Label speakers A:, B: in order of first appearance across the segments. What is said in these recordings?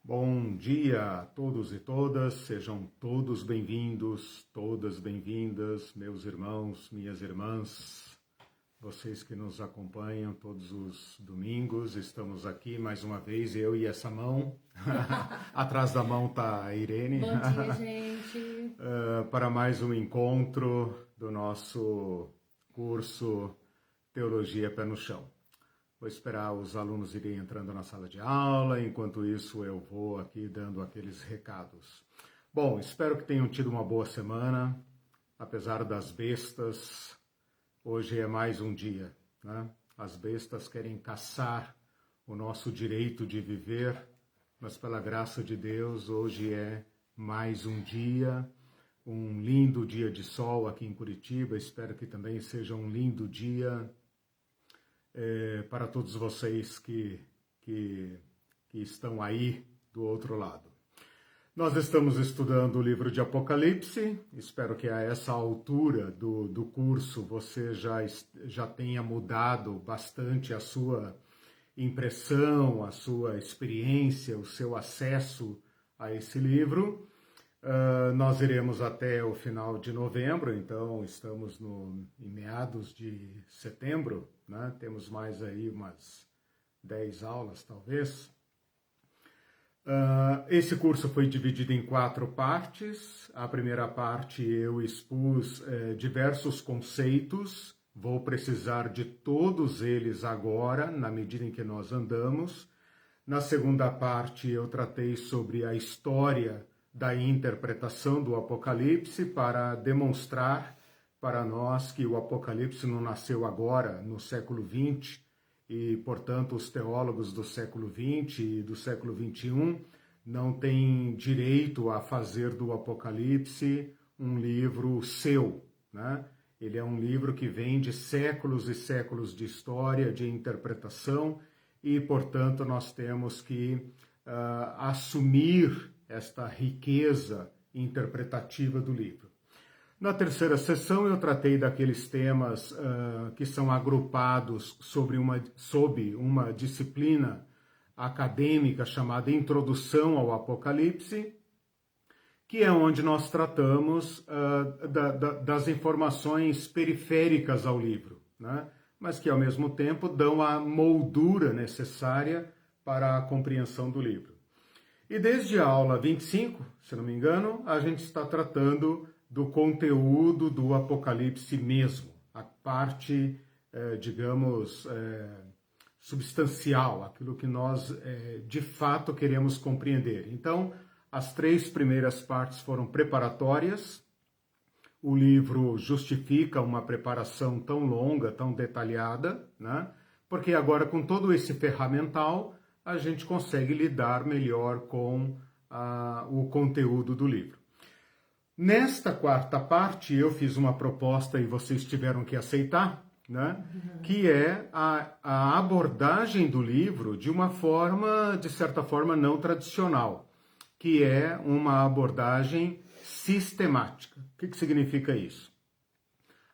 A: Bom dia a todos e todas, sejam todos bem-vindos, todas bem-vindas, meus irmãos, minhas irmãs, vocês que nos acompanham todos os domingos. Estamos aqui mais uma vez, eu e essa mão, atrás da mão está a Irene.
B: Bom dia, gente.
A: Para mais um encontro do nosso curso Teologia Pé no Chão. Vou esperar os alunos irem entrando na sala de aula, enquanto isso eu vou aqui dando aqueles recados. Bom, espero que tenham tido uma boa semana, apesar das bestas. Hoje é mais um dia, né? As bestas querem caçar o nosso direito de viver, mas pela graça de Deus, hoje é mais um dia, um lindo dia de sol aqui em Curitiba. Espero que também seja um lindo dia para todos vocês que estão aí do outro lado. Nós estamos estudando o livro de Apocalipse. Espero que a essa altura do curso você já tenha mudado bastante a sua impressão, a sua experiência, o seu acesso a esse livro. Nós iremos até o final de novembro, então estamos em meados de setembro, né? Temos mais aí umas 10 aulas, talvez. Esse curso foi dividido em 4 partes. A primeira parte eu expus diversos conceitos. Vou precisar de todos eles agora, na medida em que nós andamos. Na segunda parte eu tratei sobre a história da interpretação do Apocalipse para demonstrar para nós que o Apocalipse não nasceu agora, no século XX, e, portanto, os teólogos do século XX e do século XXI não têm direito a fazer do Apocalipse um livro seu, né? Ele é um livro que vem de séculos e séculos de história, de interpretação, e, portanto, nós temos que assumir esta riqueza interpretativa do livro. Na terceira sessão eu tratei daqueles temas que são agrupados sob uma disciplina acadêmica chamada Introdução ao Apocalipse, que é onde nós tratamos das informações periféricas ao livro, né? Mas que ao mesmo tempo dão a moldura necessária para a compreensão do livro. E desde a aula 25, se não me engano, a gente está tratando do conteúdo do Apocalipse mesmo, a parte, digamos, substancial, aquilo que nós de fato queremos compreender. Então, as 3 primeiras partes foram preparatórias. O livro justifica uma preparação tão longa, tão detalhada, né? Porque agora, com todo esse ferramental, a gente consegue lidar melhor com o conteúdo do livro. Nesta quarta parte, eu fiz uma proposta e vocês tiveram que aceitar, né? Que é a abordagem do livro de uma forma, de certa forma, não tradicional, que é uma abordagem sistemática. O que significa isso?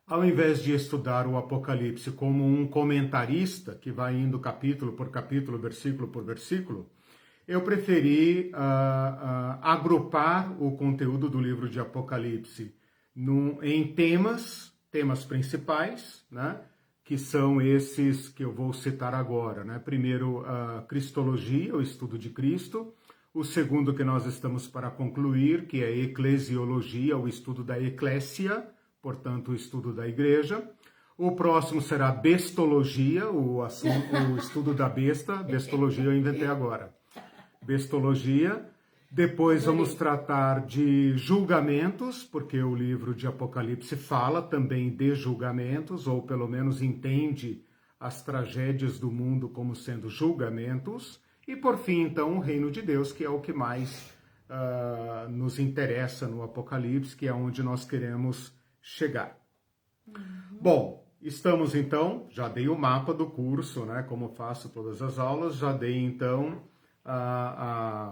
A: Ao invés de estudar o Apocalipse como um comentarista, que vai indo capítulo por capítulo, versículo por versículo, eu preferi agrupar o conteúdo do livro de Apocalipse em temas principais, né, que são esses que eu vou citar agora, né? Primeiro, a Cristologia, o estudo de Cristo. O segundo que nós estamos para concluir, que é a Eclesiologia, o estudo da Eclésia, portanto, o estudo da igreja. O próximo será bestologia, o estudo da besta. Bestologia eu inventei agora. Bestologia. Depois vamos tratar de julgamentos, porque o livro de Apocalipse fala também de julgamentos, ou pelo menos entende as tragédias do mundo como sendo julgamentos. E por fim, então, o reino de Deus, que é o que mais nos interessa no Apocalipse, que é onde nós queremos chegar. Bom, estamos então, já dei o mapa do curso, né, como faço todas as aulas, já dei então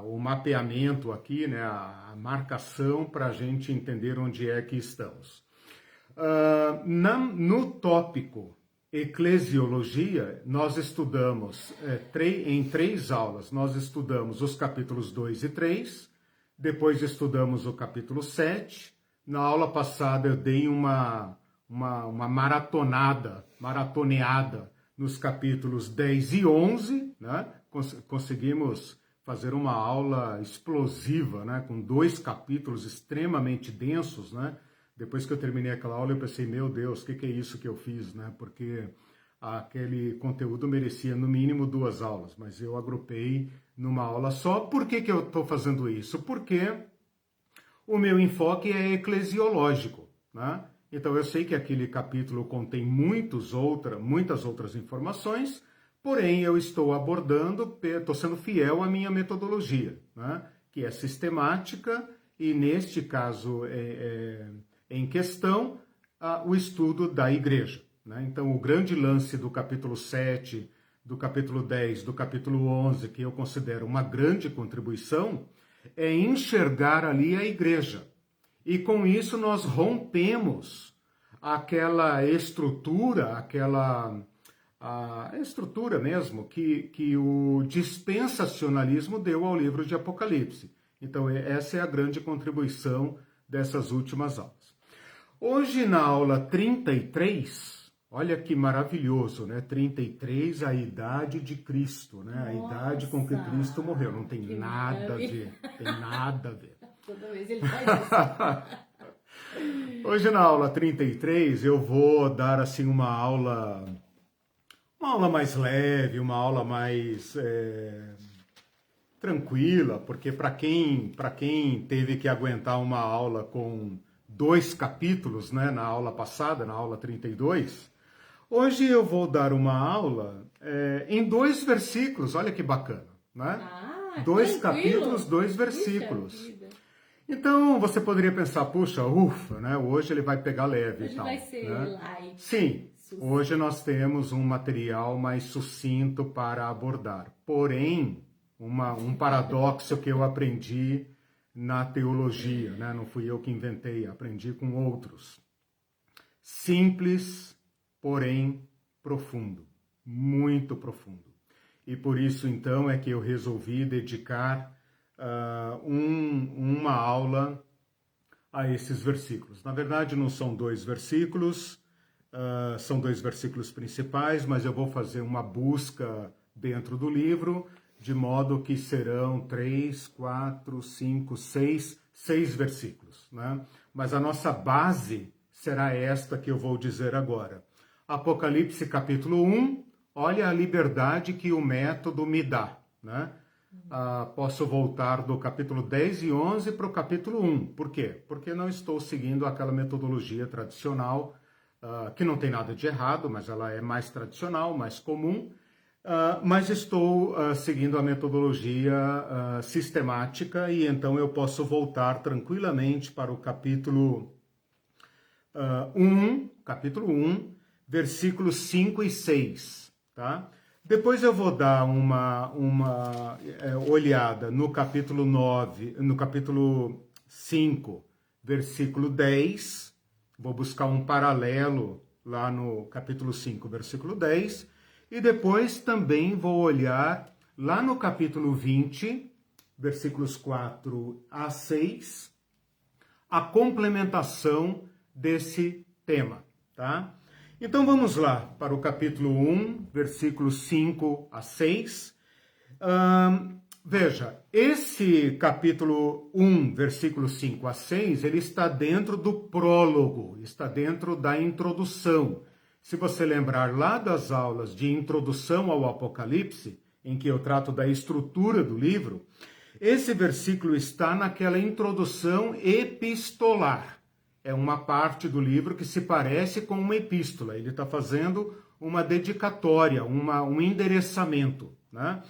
A: o mapeamento aqui, né, a marcação para a gente entender onde é que estamos. No tópico eclesiologia, nós estudamos em 3 aulas. Nós estudamos os capítulos 2 e 3, depois estudamos o capítulo 7. Na aula passada eu dei uma maratoneada nos capítulos 10 e 11, né? Conseguimos fazer uma aula explosiva, né? Com 2 capítulos extremamente densos, né? Depois que eu terminei aquela aula, eu pensei, meu Deus, o que é isso que eu fiz, né? Porque aquele conteúdo merecia, no mínimo, 2 aulas, mas eu agrupei numa aula só. Por que eu estou fazendo isso? Porque o meu enfoque é eclesiológico, né? Então, eu sei que aquele capítulo contém muitas outras informações, porém, eu estou estou sendo fiel à minha metodologia, né? Que é sistemática e, neste caso, em questão, o estudo da igreja, né? Então, o grande lance do capítulo 7, do capítulo 10, do capítulo 11, que eu considero uma grande contribuição, é enxergar ali a igreja. E com isso nós rompemos aquela estrutura, a estrutura mesmo que o dispensacionalismo deu ao livro de Apocalipse. Então, essa é a grande contribuição dessas últimas aulas. Hoje, na aula 33, olha que maravilhoso, né? 33, a idade de Cristo, né? A idade com que Cristo morreu. Não tem nada a ver, tem nada a ver.
B: Toda vez ele faz isso.
A: Hoje, na aula 33, eu vou dar, assim, uma aula mais leve, uma aula mais tranquila, porque para quem teve que aguentar uma aula com 2 capítulos, né, na aula passada, na aula 32, hoje eu vou dar uma aula em 2 versículos, olha que bacana, né? 2 capítulos, 2 versículos. Então, você poderia pensar, puxa, ufa, né? Hoje ele vai pegar leve
B: hoje
A: e tal.
B: Vai ser
A: né?
B: light.
A: Sim, hoje nós temos um material mais sucinto para abordar. Porém, um paradoxo que eu aprendi na teologia, né? Não fui eu que inventei, aprendi com outros. Simples, porém profundo, muito profundo. E por isso, então, é que eu resolvi dedicar uma aula a esses versículos. Na verdade, não são 2 versículos, são 2 versículos principais, mas eu vou fazer uma busca dentro do livro, de modo que serão 3, 4, 5, 6 versículos, né? Mas a nossa base será esta que eu vou dizer agora. Apocalipse capítulo 1, olha a liberdade que o método me dá, né? Posso voltar do capítulo 10 e 11 para o capítulo 1. Por quê? Porque não estou seguindo aquela metodologia tradicional, que não tem nada de errado, mas ela é mais tradicional, mais comum, mas estou seguindo a metodologia sistemática e então eu posso voltar tranquilamente para o capítulo 1, versículos 5 e 6, tá? Depois eu vou dar uma olhada no capítulo 9, no capítulo 5, versículo 10. Vou buscar um paralelo lá no capítulo 5, versículo 10. E depois também vou olhar lá no capítulo 20, versículos 4 a 6, a complementação desse tema, tá? Então vamos lá para o capítulo 1, versículos 5 a 6. Veja, esse capítulo 1, versículos 5 a 6, ele está dentro do prólogo, está dentro da introdução. Se você lembrar lá das aulas de introdução ao Apocalipse, em que eu trato da estrutura do livro, esse versículo está naquela introdução epistolar. É uma parte do livro que se parece com uma epístola. Ele está fazendo uma dedicatória, um endereçamento, né?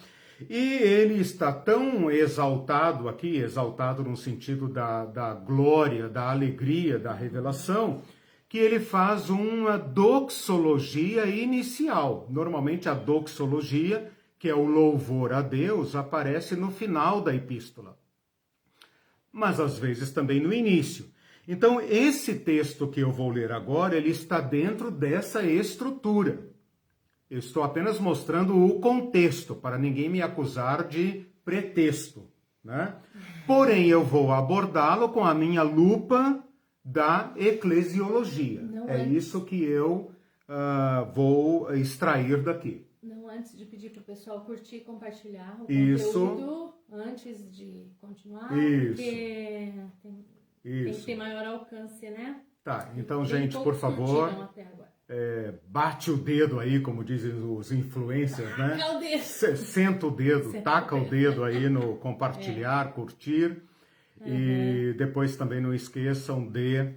A: E ele está tão exaltado aqui, exaltado no sentido da glória, da alegria, da revelação, que ele faz uma doxologia inicial. Normalmente a doxologia, que é o louvor a Deus, aparece no final da epístola, mas às vezes também no início. Então, esse texto que eu vou ler agora, ele está dentro dessa estrutura. Eu estou apenas mostrando o contexto, para ninguém me acusar de pretexto, né? Porém, eu vou abordá-lo com a minha lupa da eclesiologia. Isso que eu vou extrair daqui.
B: Não antes de pedir para o pessoal curtir e compartilhar o
A: Isso.
B: conteúdo, antes de continuar,
A: Isso.
B: porque tem que ter maior alcance, né?
A: Tá, então, gente, por favor, bate o dedo aí, como dizem os influencers, né?
B: Taca o dedo.
A: Senta o dedo, taca o dedo aí no compartilhar, curtir. E depois também não esqueçam de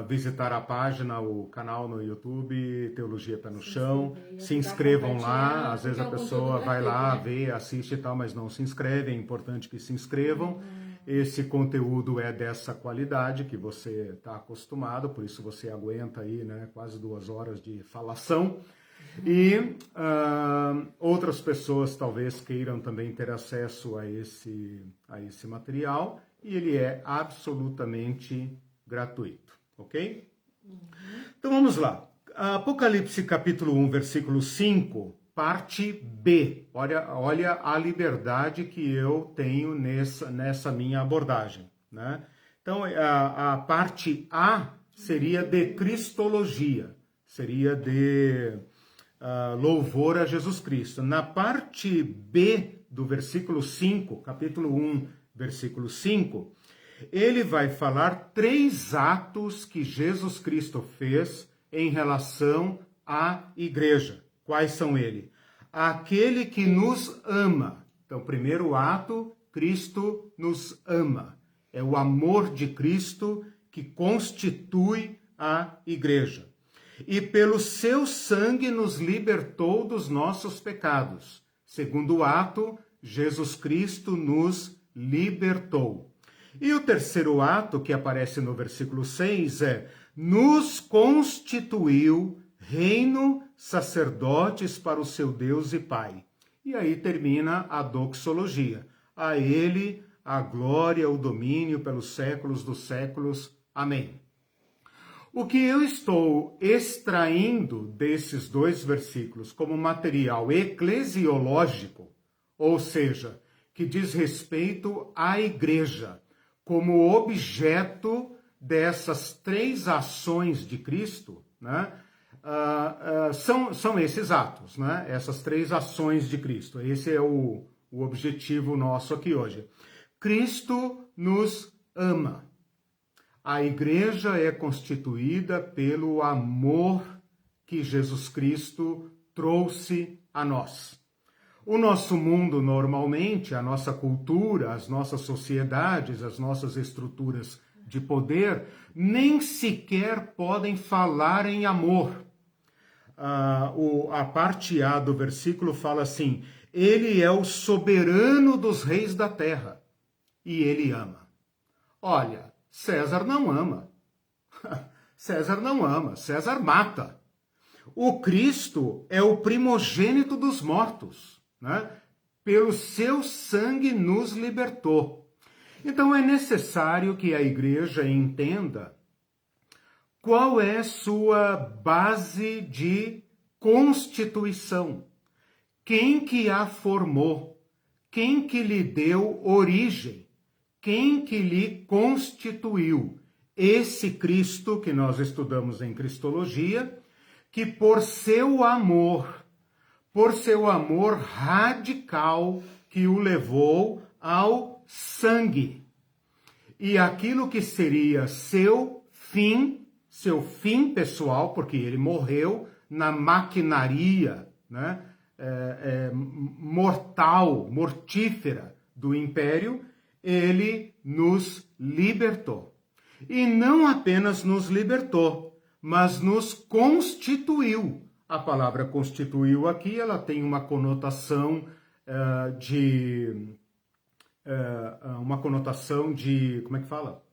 A: visitar a página, o canal no YouTube, Teologia Pé no Chão. Se inscrevam lá, às vezes a pessoa vai lá, vê, assiste e tal, mas não se inscreve, é importante que se inscrevam. Esse conteúdo é dessa qualidade que você está acostumado, por isso você aguenta aí, né, quase 2 horas de falação. E outras pessoas talvez queiram também ter acesso a esse material, e ele é absolutamente gratuito, ok? Então vamos lá. Apocalipse capítulo 1, versículo 5, parte B. Olha a liberdade que eu tenho nessa minha abordagem, né? Então a parte A seria de cristologia, seria de louvor a Jesus Cristo. Na parte B do versículo 5, capítulo 1, versículo 5, ele vai falar 3 atos que Jesus Cristo fez em relação à igreja. Quais são eles? Aquele que nos ama. Então, primeiro ato, Cristo nos ama. É o amor de Cristo que constitui a igreja. E pelo seu sangue nos libertou dos nossos pecados. Segundo ato, Jesus Cristo nos libertou. E o terceiro ato, que aparece no versículo 6, é: nos constituiu reino, sacerdotes para o seu Deus e Pai. E aí termina a doxologia. A ele a glória, o domínio pelos séculos dos séculos. Amém. O que eu estou extraindo desses 2 versículos como material eclesiológico, ou seja, que diz respeito à igreja, como objeto dessas 3 ações de Cristo, né? São esses atos, né? Essas 3 ações de Cristo. Esse é o objetivo nosso aqui hoje. Cristo nos ama. A igreja é constituída pelo amor que Jesus Cristo trouxe a nós. O nosso mundo, normalmente, a nossa cultura, as nossas sociedades, as nossas estruturas de poder, nem sequer podem falar em amor. A parte A do versículo fala assim: ele é o soberano dos reis da terra e ele ama. Olha, César não ama. César não ama, César mata. O Cristo é o primogênito dos mortos, né? Pelo seu sangue nos libertou. Então é necessário que a igreja entenda qual é sua base de constituição. Quem que a formou? Quem que lhe deu origem? Quem que lhe constituiu? Esse Cristo que nós estudamos em Cristologia, que por seu amor radical, que o levou ao sangue. E aquilo que seria seu fim pessoal, porque ele morreu na maquinaria, né, mortífera do império, ele nos libertou. E não apenas nos libertou, mas nos constituiu. A palavra constituiu aqui, ela tem uma conotação como é que fala?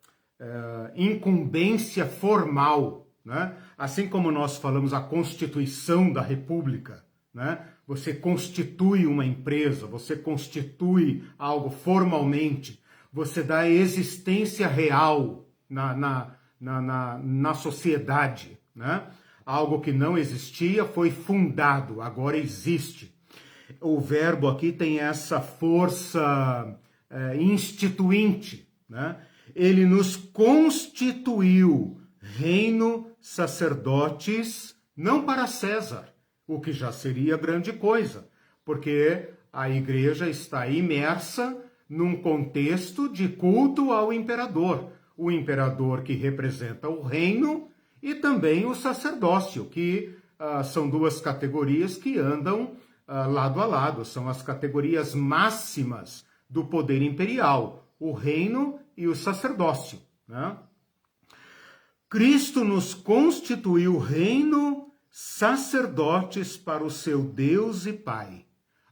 A: Incumbência formal, né? Assim como nós falamos a Constituição da República, né? Você constitui uma empresa, você constitui algo formalmente, você dá existência real, na sociedade, né? Algo que não existia foi fundado, agora existe. O verbo aqui tem essa força instituinte, né? Ele nos constituiu reino, sacerdotes, não para César, o que já seria grande coisa, porque a igreja está imersa num contexto de culto ao imperador. O imperador que representa o reino e também o sacerdócio, que são duas categorias que andam lado a lado, são as categorias máximas do poder imperial, o reino e o sacerdócio, né? Cristo nos constituiu reino, sacerdotes para o seu Deus e Pai.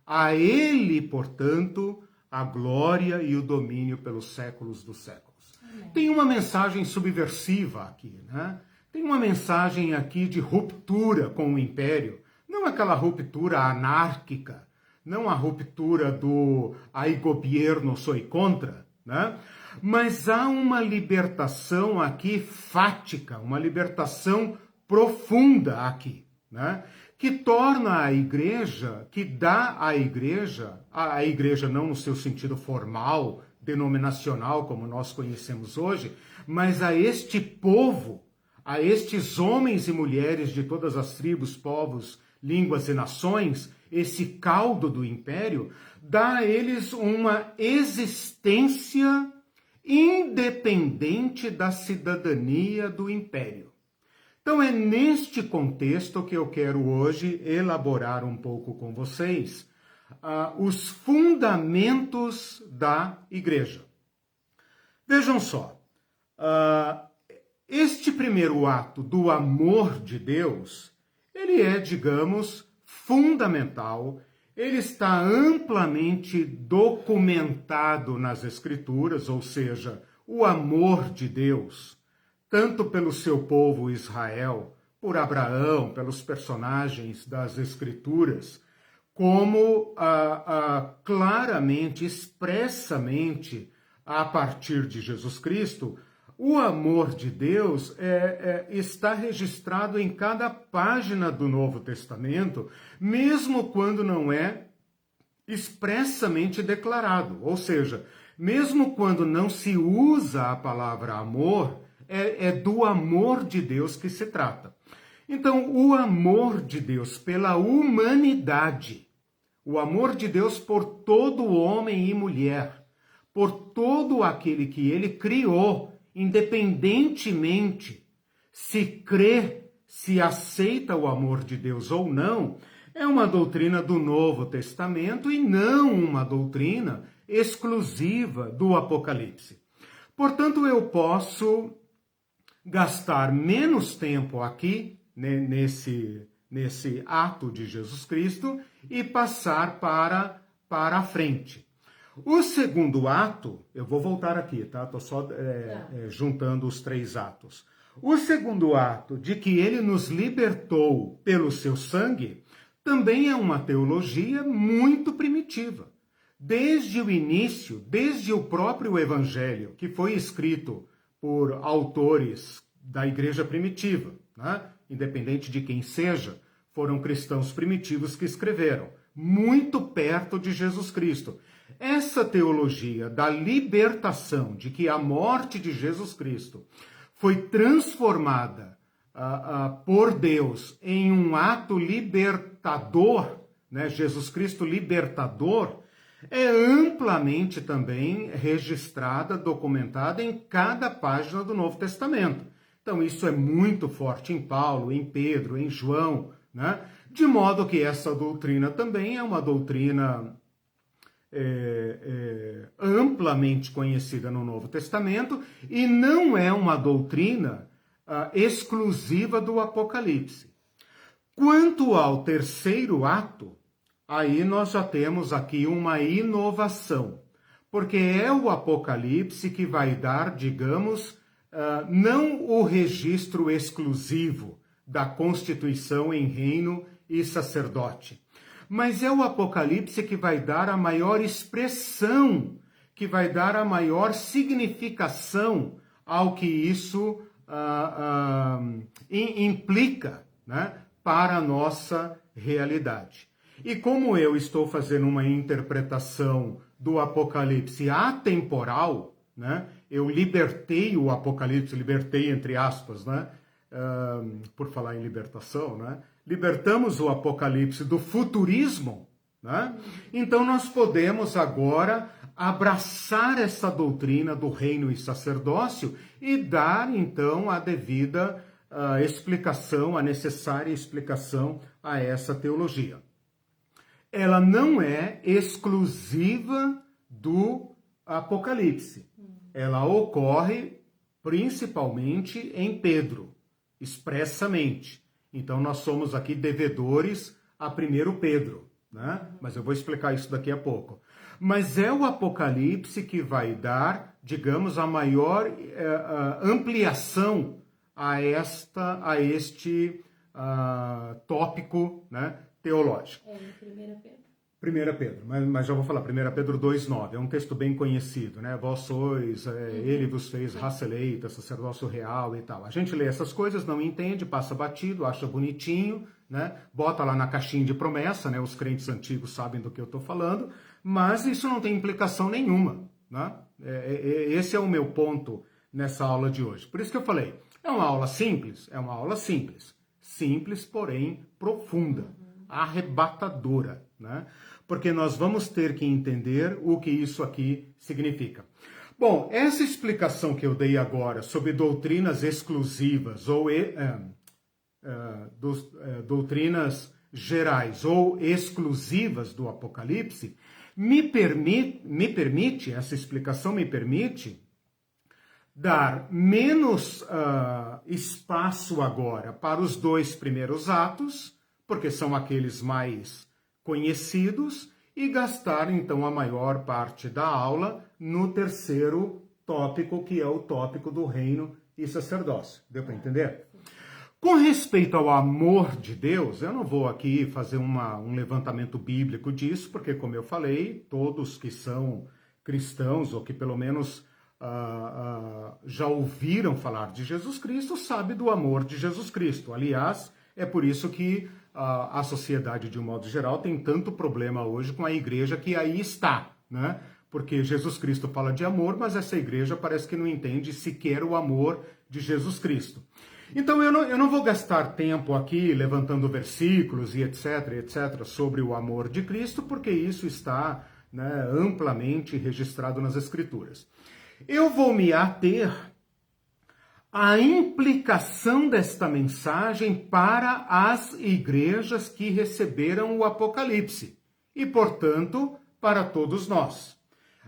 A: A ele, portanto, a glória e o domínio pelos séculos dos séculos. Amém. Tem uma mensagem subversiva aqui, né? Tem uma mensagem aqui de ruptura com o império, não aquela ruptura anárquica, não a ruptura do "ai gobierno soy contra", né? Mas há uma libertação aqui fática, uma libertação profunda aqui, né? Que torna a igreja, que dá à igreja, a igreja não no seu sentido formal, denominacional, como nós conhecemos hoje, mas a este povo, a estes homens e mulheres de todas as tribos, povos, línguas e nações, esse caldo do império, dá a eles uma existência independente da cidadania do império. Então é neste contexto que eu quero hoje elaborar um pouco com vocês os fundamentos da igreja. Vejam só, este primeiro ato do amor de Deus, ele é, digamos, fundamental. Ele está amplamente documentado nas Escrituras, ou seja, o amor de Deus, tanto pelo seu povo Israel, por Abraão, pelos personagens das Escrituras, como claramente, expressamente, a partir de Jesus Cristo, o amor de Deus está registrado em cada página do Novo Testamento, mesmo quando não é expressamente declarado. Ou seja, mesmo quando não se usa a palavra amor, é do amor de Deus que se trata. Então, o amor de Deus pela humanidade, o amor de Deus por todo homem e mulher, por todo aquele que ele criou, independentemente se crê, se aceita o amor de Deus ou não, é uma doutrina do Novo Testamento e não uma doutrina exclusiva do Apocalipse. Portanto, eu posso gastar menos tempo aqui, né, nesse ato de Jesus Cristo, e passar para a frente. O segundo ato, eu vou voltar aqui, tá? Estou só juntando os três atos. O segundo ato, de que ele nos libertou pelo seu sangue, também é uma teologia muito primitiva. Desde o início, desde o próprio Evangelho, que foi escrito por autores da igreja primitiva, né? Independente de quem seja, foram cristãos primitivos que escreveram, muito perto de Jesus Cristo. Essa teologia da libertação, de que a morte de Jesus Cristo foi transformada por Deus em um ato libertador, né? Jesus Cristo libertador, é amplamente também registrada, documentada em cada página do Novo Testamento. Então isso é muito forte em Paulo, em Pedro, em João, né? De modo que essa doutrina também é uma doutrina amplamente conhecida no Novo Testamento e não é uma doutrina exclusiva do Apocalipse. Quanto ao terceiro ato, aí nós já temos aqui uma inovação, porque é o Apocalipse que vai dar, digamos, não o registro exclusivo da constituição em reino e sacerdote, mas é o Apocalipse que vai dar a maior expressão, que vai dar a maior significação ao que isso implica, né, para a nossa realidade. E como eu estou fazendo uma interpretação do Apocalipse atemporal, né, eu libertei o Apocalipse, libertei entre aspas, né, por falar em libertação, né, libertamos o Apocalipse do futurismo, né, então nós podemos agora abraçar essa doutrina do reino e sacerdócio e dar então a devida explicação, a necessária explicação a essa teologia. Ela não é exclusiva do Apocalipse. Ela ocorre principalmente em Pedro, expressamente. Então nós somos aqui devedores a 1 Pedro, né? Mas eu vou explicar isso daqui a pouco. Mas é o Apocalipse que vai dar, digamos, a maior ampliação a este tópico, né, teológico.
B: É em 1 Pedro.
A: 1 Pedro, mas já vou falar, 1 Pedro 2,9, é um texto bem conhecido, né? Vós sois, ele vos fez raça eleita, sacerdócio real e tal. A gente lê essas coisas, não entende, passa batido, acha bonitinho, né? Bota lá na caixinha de promessa, né? Os crentes antigos sabem do que eu estou falando, mas isso não tem implicação nenhuma, né? Esse é o meu ponto nessa aula de hoje. Por isso que eu falei, é uma aula simples? É uma aula simples. Simples, porém profunda, arrebatadora, né? Porque nós vamos ter que entender o que isso aqui significa. Bom, essa explicação que eu dei agora sobre doutrinas exclusivas ou doutrinas gerais ou exclusivas do Apocalipse, essa explicação me permite dar menos espaço agora para os 2 primeiros atos, porque são aqueles mais conhecidos, e gastar então a maior parte da aula no terceiro tópico, que é o tópico do reino e sacerdócio. Deu para entender? Com respeito ao amor de Deus, eu não vou aqui fazer um levantamento bíblico disso, porque, como eu falei, todos que são cristãos, ou que pelo menos já ouviram falar de Jesus Cristo, sabem do amor de Jesus Cristo. Aliás, é por isso que a sociedade, de um modo geral, tem tanto problema hoje com a igreja que aí está, né? Porque Jesus Cristo fala de amor, mas essa igreja parece que não entende sequer o amor de Jesus Cristo. Então eu não vou gastar tempo aqui levantando versículos e etc, sobre o amor de Cristo, porque isso está, né, amplamente registrado nas Escrituras. Eu vou me ater à implicação desta mensagem para as igrejas que receberam o Apocalipse e, portanto, para todos nós.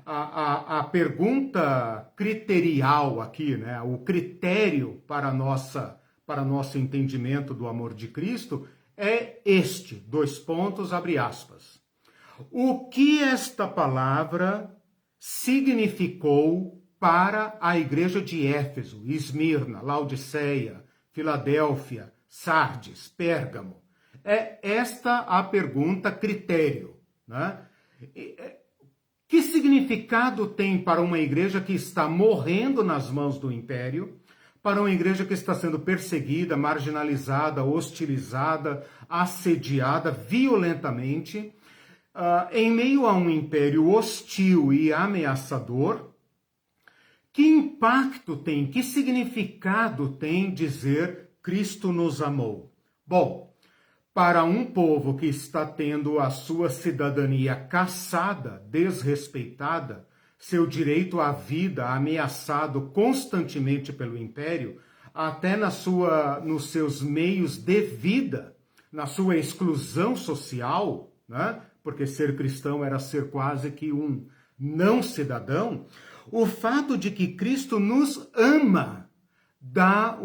A: A pergunta criterial aqui, né, o critério para nosso entendimento do amor de Cristo é este, 2 pontos, abre aspas. O que esta palavra significou para a igreja de Éfeso, Esmirna, Laodiceia, Filadélfia, Sardes, Pérgamo? É esta a pergunta critério, né? Que significado tem para uma igreja que está morrendo nas mãos do império, para uma igreja que está sendo perseguida, marginalizada, hostilizada, assediada violentamente, em meio a um império hostil e ameaçador? Que impacto tem, que significado tem dizer Cristo nos amou? Bom, para um povo que está tendo a sua cidadania cassada, desrespeitada, seu direito à vida ameaçado constantemente pelo império, até nos seus meios de vida, na sua exclusão social, né? Porque ser cristão era ser quase que um não cidadão, o fato de que Cristo nos ama dá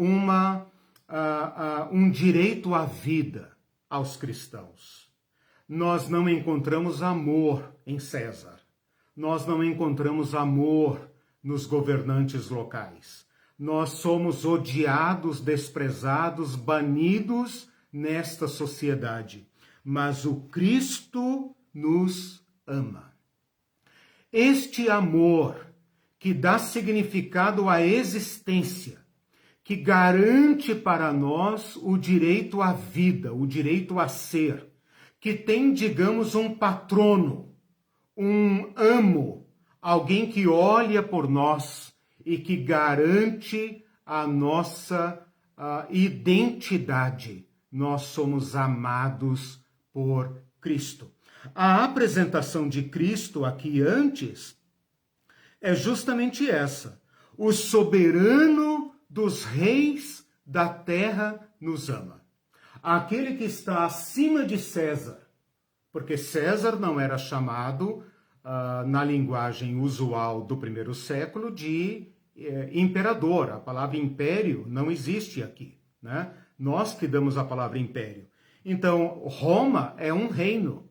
A: um direito à vida aos cristãos. Nós não encontramos amor em César. Nós não encontramos amor nos governantes locais. Nós somos odiados, desprezados, banidos nesta sociedade. Mas o Cristo nos ama. Este amor que dá significado à existência, que garante para nós o direito à vida, o direito a ser, que tem, digamos, um patrono, um amo, alguém que olha por nós e que garante a nossa identidade. Nós somos amados por Cristo. A apresentação de Cristo aqui antes é justamente essa. O soberano dos reis da terra nos ama. Aquele que está acima de César, porque César não era chamado, na linguagem usual do primeiro século, de imperador. A palavra império não existe aqui, né? Nós que damos a palavra império. Então, Roma é um reino.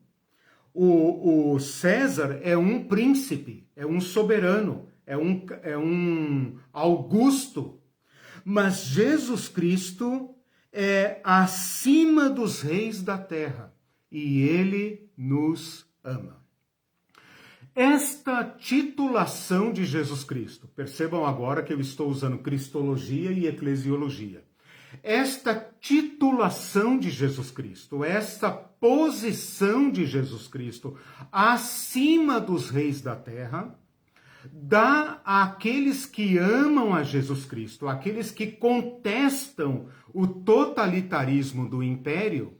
A: O César é um príncipe, é um soberano, é um Augusto. Mas Jesus Cristo é acima dos reis da terra e ele nos ama. Esta titulação de Jesus Cristo, percebam agora que eu estou usando cristologia e eclesiologia. Esta titulação de Jesus Cristo, esta posição de Jesus Cristo acima dos reis da terra, dá àqueles que amam a Jesus Cristo, àqueles que contestam o totalitarismo do império,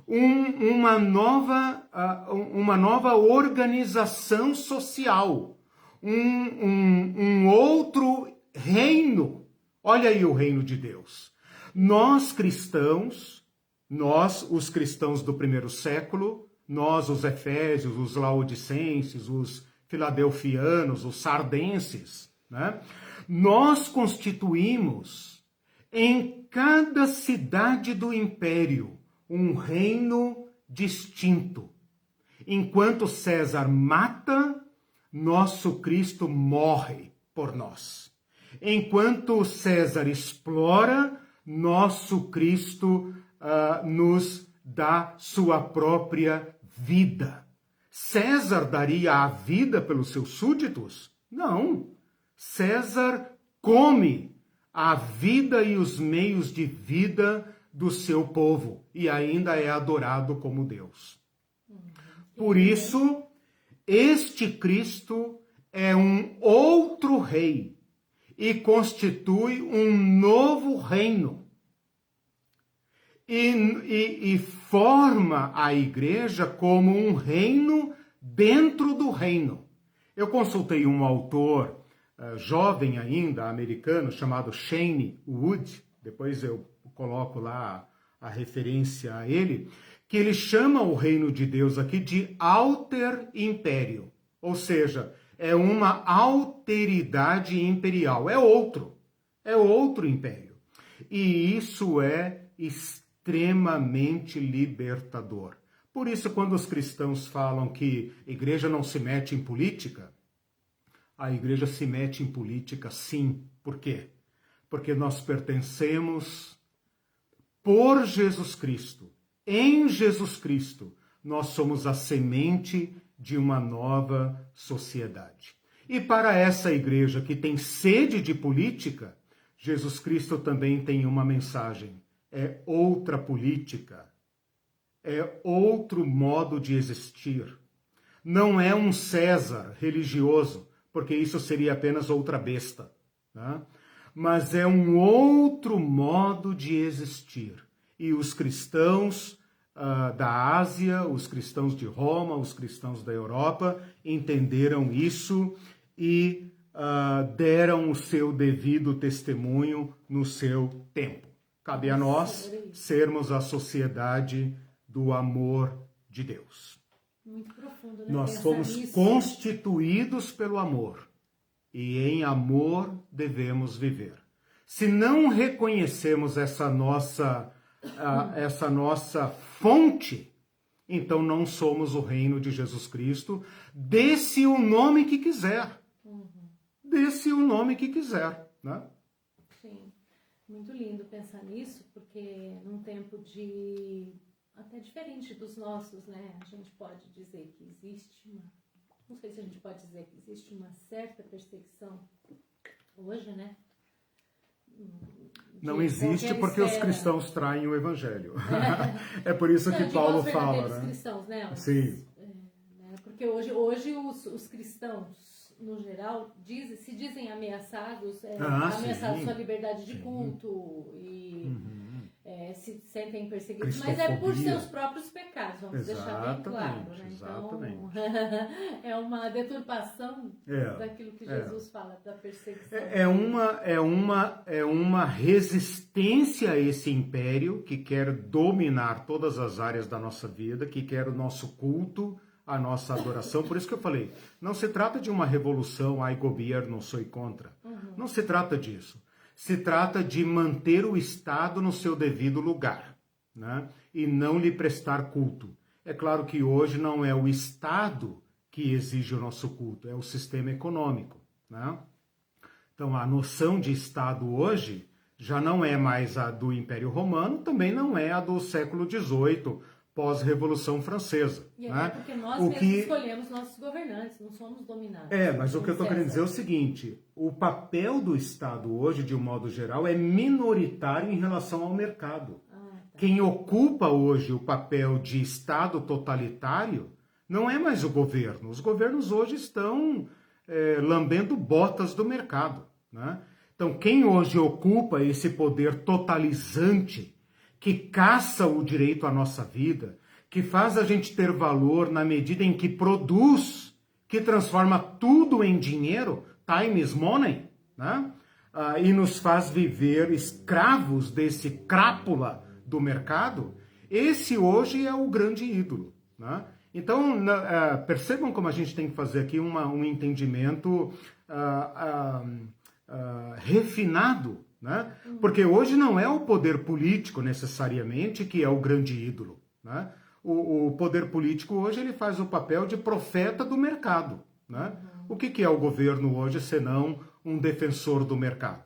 A: uma nova organização social, um outro reino. Olha aí o reino de Deus. Nós cristãos, nós os cristãos do primeiro século, nós os efésios, os laodicenses, os filadelfianos, os sardenses, né? Nós constituímos em cada cidade do império um reino distinto. Enquanto César mata, nosso Cristo morre por nós. Enquanto César explora, nosso Cristo nos dá sua própria vida. César daria a vida pelos seus súditos? Não. César come a vida e os meios de vida do seu povo e ainda é adorado como Deus. Por isso, este Cristo é um outro rei e constitui um novo reino. E forma a igreja como um reino dentro do reino. Eu consultei um autor jovem ainda, americano, chamado Shane Wood, depois eu coloco lá a referência a ele, que ele chama o reino de Deus aqui de alter império, ou seja, é uma alteridade imperial, é outro império. E isso é extremamente libertador. Por isso, quando os cristãos falam que a igreja não se mete em política, a igreja se mete em política sim. Por quê? Porque nós pertencemos por Jesus Cristo. Em Jesus Cristo, nós somos a semente de uma nova sociedade. E para essa igreja que tem sede de política, Jesus Cristo também tem uma mensagem. É outra política. É outro modo de existir. Não é um César religioso, porque isso seria apenas outra besta, né? Mas é um outro modo de existir. E os cristãos da Ásia, os cristãos de Roma, os cristãos da Europa entenderam isso e deram o seu devido testemunho no seu tempo. Cabe a nós sermos a sociedade do amor de Deus.
B: Muito profundo, né?
A: Nós fomos constituídos pelo amor. E em amor devemos viver. Se não reconhecemos essa nossa fonte, então não somos o reino de Jesus Cristo. Dê-se o nome que quiser. Dê-se o nome que quiser, né?
B: Sim, muito lindo pensar nisso, porque num tempo até diferente dos nossos, né? A gente pode dizer que existe não sei se a gente pode dizer que existe uma certa perseguição hoje, né?
A: Não existe porque os cristãos traem o evangelho. É por isso que
B: Não,
A: Paulo
B: os
A: fala,
B: verdadeiros
A: né?
B: cristãos, né?
A: Sim.
B: Né? Porque hoje os cristãos, no geral, se dizem ameaçados, ameaçados sua liberdade de culto e se sentem perseguidos, mas é por seus próprios pecados, vamos deixar bem claro, né?
A: Exatamente.
B: Então, é uma deturpação daquilo que Jesus fala, da perseguição.
A: É uma resistência a esse império que quer dominar todas as áreas da nossa vida, que quer o nosso culto, a nossa adoração. Por isso que eu falei, não se trata de uma revolução, ai governo, sou contra. Não se trata disso. Se trata de manter o Estado no seu devido lugar, né? E não lhe prestar culto. É claro que hoje não é o Estado que exige o nosso culto, é o sistema econômico, né? Então, a noção de Estado hoje já não é mais a do Império Romano, também não é a do século XVIII, pós-Revolução Francesa.
B: E
A: né?
B: Porque nós mesmos escolhemos nossos governantes, não somos dominados.
A: Mas o que eu estou querendo dizer é o seguinte, o papel do Estado hoje, de um modo geral, é minoritário em relação ao mercado. Quem ocupa hoje o papel de Estado totalitário não é mais o governo. Os governos hoje estão lambendo botas do mercado. Né? Então, quem hoje ocupa esse poder totalizante, que caça o direito à nossa vida, que faz a gente ter valor na medida em que produz, que transforma tudo em dinheiro, time is money, né? E nos faz viver escravos desse crápula do mercado, esse hoje é o grande ídolo. Né? Então, percebam como a gente tem que fazer aqui um entendimento refinado, né? Porque hoje não é o poder político necessariamente que é o grande ídolo. Né? O poder político hoje ele faz o papel de profeta do mercado. Né? O que é o governo hoje senão um defensor do mercado?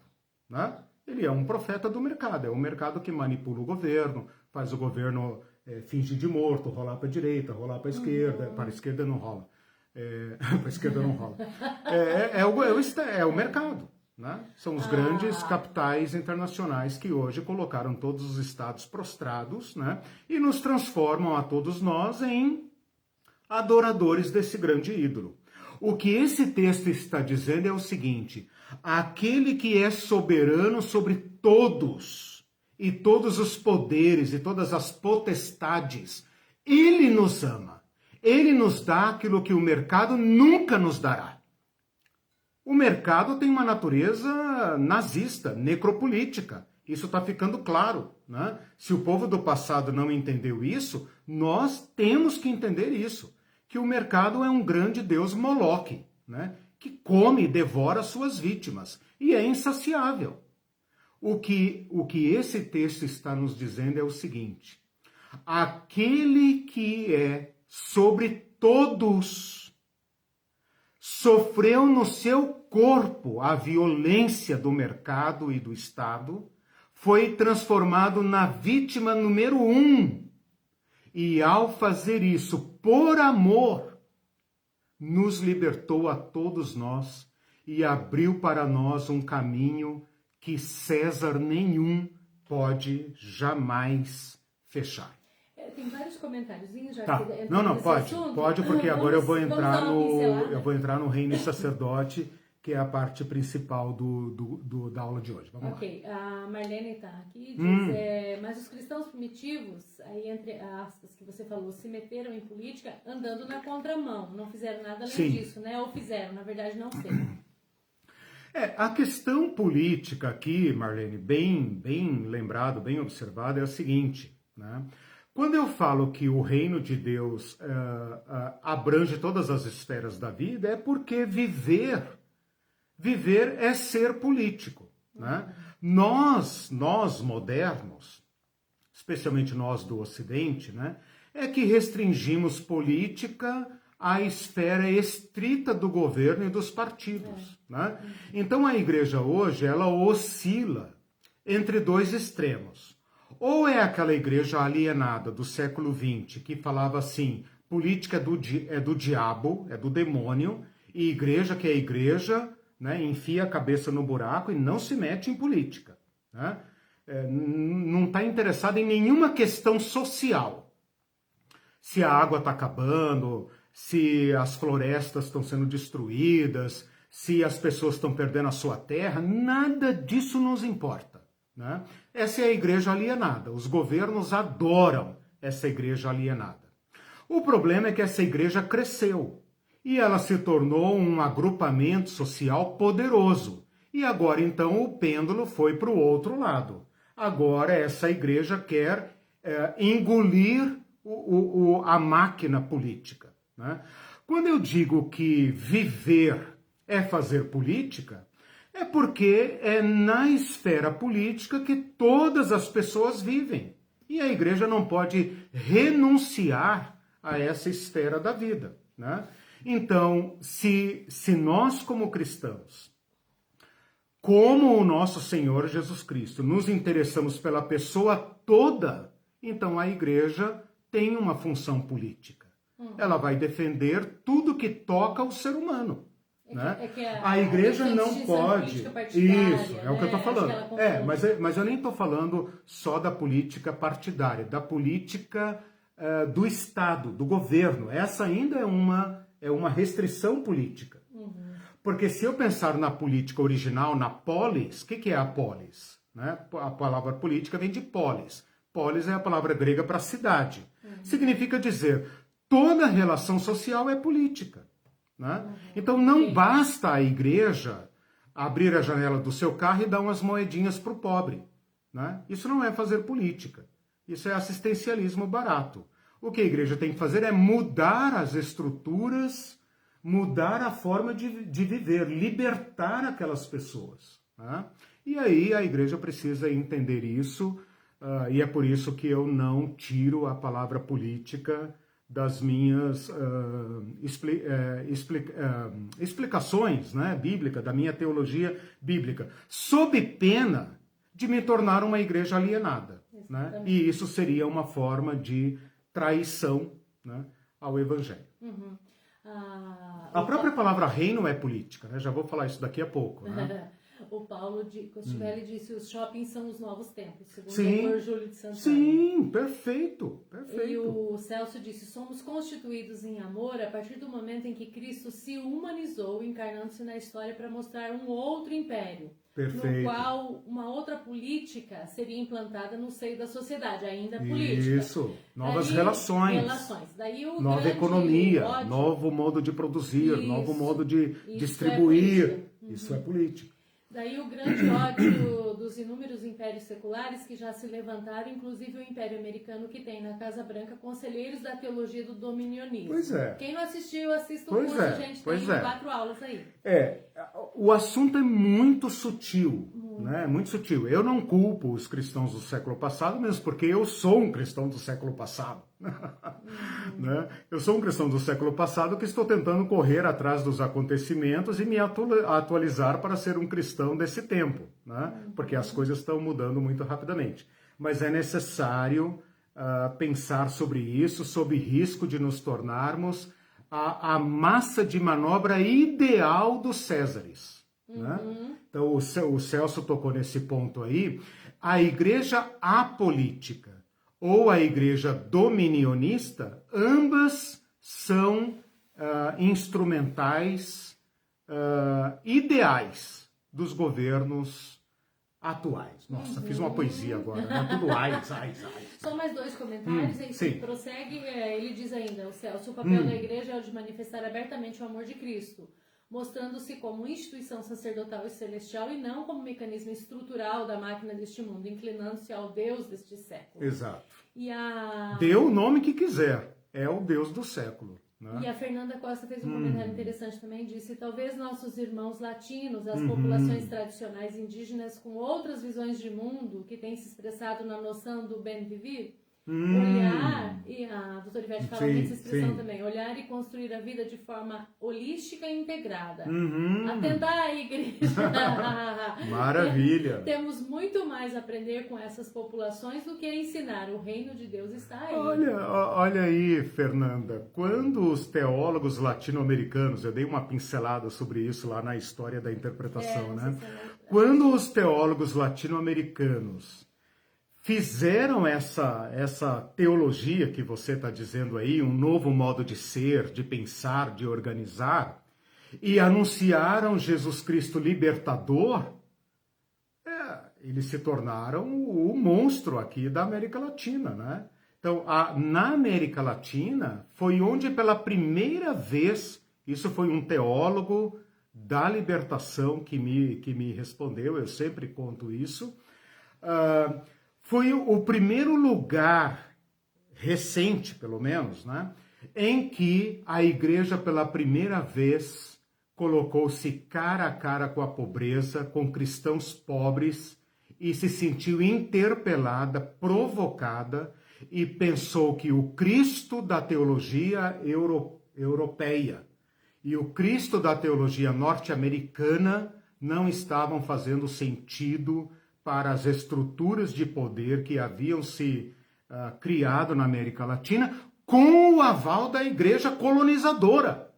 A: Né? Ele é um profeta do mercado, é o mercado que manipula o governo, faz o governo fingir de morto, rolar para a direita, rolar para a esquerda, para a esquerda não rola. Para a esquerda não rola. É o mercado. Né? São os grandes capitais internacionais que hoje colocaram todos os estados prostrados, né? E nos transformam a todos nós em adoradores desse grande ídolo. O que esse texto está dizendo é o seguinte: aquele que é soberano sobre todos, e todos os poderes, e todas as potestades, ele nos ama. Ele nos dá aquilo que o mercado nunca nos dará. O mercado tem uma natureza nazista, necropolítica. Isso está ficando claro. Né? Se o povo do passado não entendeu isso, nós temos que entender isso. Que o mercado é um grande deus Moloque, né? Que come e devora suas vítimas. E é insaciável. O que esse texto está nos dizendo é o seguinte: aquele que é sobre todos sofreu no seu corpo a violência do mercado e do Estado, foi transformado na vítima número 1. E ao fazer isso por amor, nos libertou a todos nós e abriu para nós um caminho que César nenhum pode jamais fechar.
B: Tem vários comentáriozinhos já.
A: Tá. Não, pode, porque agora eu vou entrar no reino e sacerdote, que é a parte principal da aula de hoje. Vamos lá.
B: A Marlene está aqui, diz, mas os cristãos primitivos, aí entre aspas que você falou, se meteram em política andando na contramão, não fizeram nada além disso, né? Ou fizeram, na verdade não sei.
A: A questão política aqui, Marlene, bem lembrado, bem observado, é a seguinte, né? Quando eu falo que o reino de Deus abrange todas as esferas da vida, é porque viver é ser político. Né? Nós modernos, especialmente nós do Ocidente, né, é que restringimos política à esfera estrita do governo e dos partidos. Né? Então a igreja hoje, ela oscila entre dois extremos. Ou é aquela igreja alienada do século XX que falava assim, política é do diabo, é do demônio, e igreja que é igreja, né, enfia a cabeça no buraco e não se mete em política. Né? Não está interessado em nenhuma questão social. Se a água está acabando, se as florestas estão sendo destruídas, se as pessoas estão perdendo a sua terra, nada disso nos importa. Né? Essa é a igreja alienada. Os governos adoram essa igreja alienada. O problema é que essa igreja cresceu e ela se tornou um agrupamento social poderoso. E agora, então, o pêndulo foi para o outro lado. Agora, essa igreja quer engolir a máquina política. Né? Quando eu digo que viver é fazer política, é porque é na esfera política que todas as pessoas vivem. E a igreja não pode renunciar a essa esfera da vida. Né? Então, se nós como cristãos, como o nosso Senhor Jesus Cristo, nos interessamos pela pessoa toda, então a igreja tem uma função política. Ela vai defender tudo que toca o ser humano. Né? A igreja não pode. Isso, é o que eu estou falando. Mas eu nem estou falando só da política partidária, da política do Estado, do governo. Essa ainda é uma restrição política. Porque se eu pensar na política original, na polis, o que é a polis? Né? A palavra política vem de polis. Polis é a palavra grega para cidade. Significa dizer, toda relação social é política. Né? Então não basta a igreja abrir a janela do seu carro e dar umas moedinhas para o pobre. Né? Isso não é fazer política. Isso é assistencialismo barato. O que a igreja tem que fazer é mudar as estruturas, mudar a forma de viver, libertar aquelas pessoas. Né? E aí a igreja precisa entender isso, e é por isso que eu não tiro a palavra política das minhas explicações, né, bíblicas, da minha teologia bíblica, sob pena de me tornar uma igreja alienada. Né? E isso seria uma forma de traição, né, ao evangelho. A própria palavra reino é política, né? Já vou falar isso daqui a pouco. Né?
B: O Paulo Costivelli disse, os shoppings são os novos tempos, segundo o Dr. Júlio de Santana.
A: Sim, perfeito.
B: E o Celso disse, somos constituídos em amor a partir do momento em que Cristo se humanizou, encarnando-se na história para mostrar um outro império. Perfeito. No qual uma outra política seria implantada no seio da sociedade, ainda política.
A: Isso, novas relações.
B: Daí
A: nova economia, novo modo de produzir, novo modo de distribuir. Isso é política.
B: Daí o grande ódio dos inúmeros impérios seculares que já se levantaram, inclusive o Império Americano, que tem na Casa Branca conselheiros da teologia do dominionismo.
A: Pois é.
B: Quem não assistiu, assista o curso, gente, tem 4 aulas aí.
A: O assunto é muito sutil, né? Muito sutil. Eu não culpo os cristãos do século passado, mesmo porque eu sou um cristão do século passado. Né? Eu sou um cristão do século passado que estou tentando correr atrás dos acontecimentos e me atualizar para ser um cristão desse tempo, né? Porque as coisas estão mudando muito rapidamente. Mas é necessário pensar sobre isso, sob risco de nos tornarmos a massa de manobra ideal dos Césares. Né? Então o Celso tocou nesse ponto aí. A igreja apolítica ou a igreja dominionista, ambas são instrumentais ideais dos governos atuais. Nossa, fiz uma poesia agora, né? Tudo ai.
B: Só mais 2 comentários, aí sim. Prossegue, ele diz ainda, o Celso, o papel da igreja é o de manifestar abertamente o amor de Cristo, mostrando-se como instituição sacerdotal e celestial e não como mecanismo estrutural da máquina deste mundo, inclinando-se ao Deus deste século.
A: Exato.
B: E
A: dê o nome que quiser, é o Deus do século. Né?
B: E a Fernanda Costa fez um comentário interessante também, disse, talvez nossos irmãos latinos, as populações tradicionais indígenas com outras visões de mundo que têm se expressado na noção do bem viver, Olhar, e a doutora Ivete fala dessa expressão também, olhar e construir a vida de forma holística e integrada. Atentar a igreja.
A: Maravilha!
B: Temos muito mais a aprender com essas populações do que a ensinar. O reino de Deus está aí.
A: Olha aí, Fernanda, quando os teólogos latino-americanos, eu dei uma pincelada sobre isso lá na história da interpretação, né? Quando os teólogos latino-americanos fizeram essa teologia que você está dizendo aí, um novo modo de ser, de pensar, de organizar, e anunciaram Jesus Cristo libertador, eles se tornaram o monstro aqui da América Latina, né? Então, na América Latina, foi onde pela primeira vez, isso foi um teólogo da libertação que me respondeu, eu sempre conto isso, foi o primeiro lugar recente, pelo menos, né, em que a igreja pela primeira vez colocou-se cara a cara com a pobreza, com cristãos pobres, e se sentiu interpelada, provocada, e pensou que o Cristo da teologia europeia e o Cristo da teologia norte-americana não estavam fazendo sentido para as estruturas de poder que haviam se criado na América Latina, com o aval da igreja colonizadora,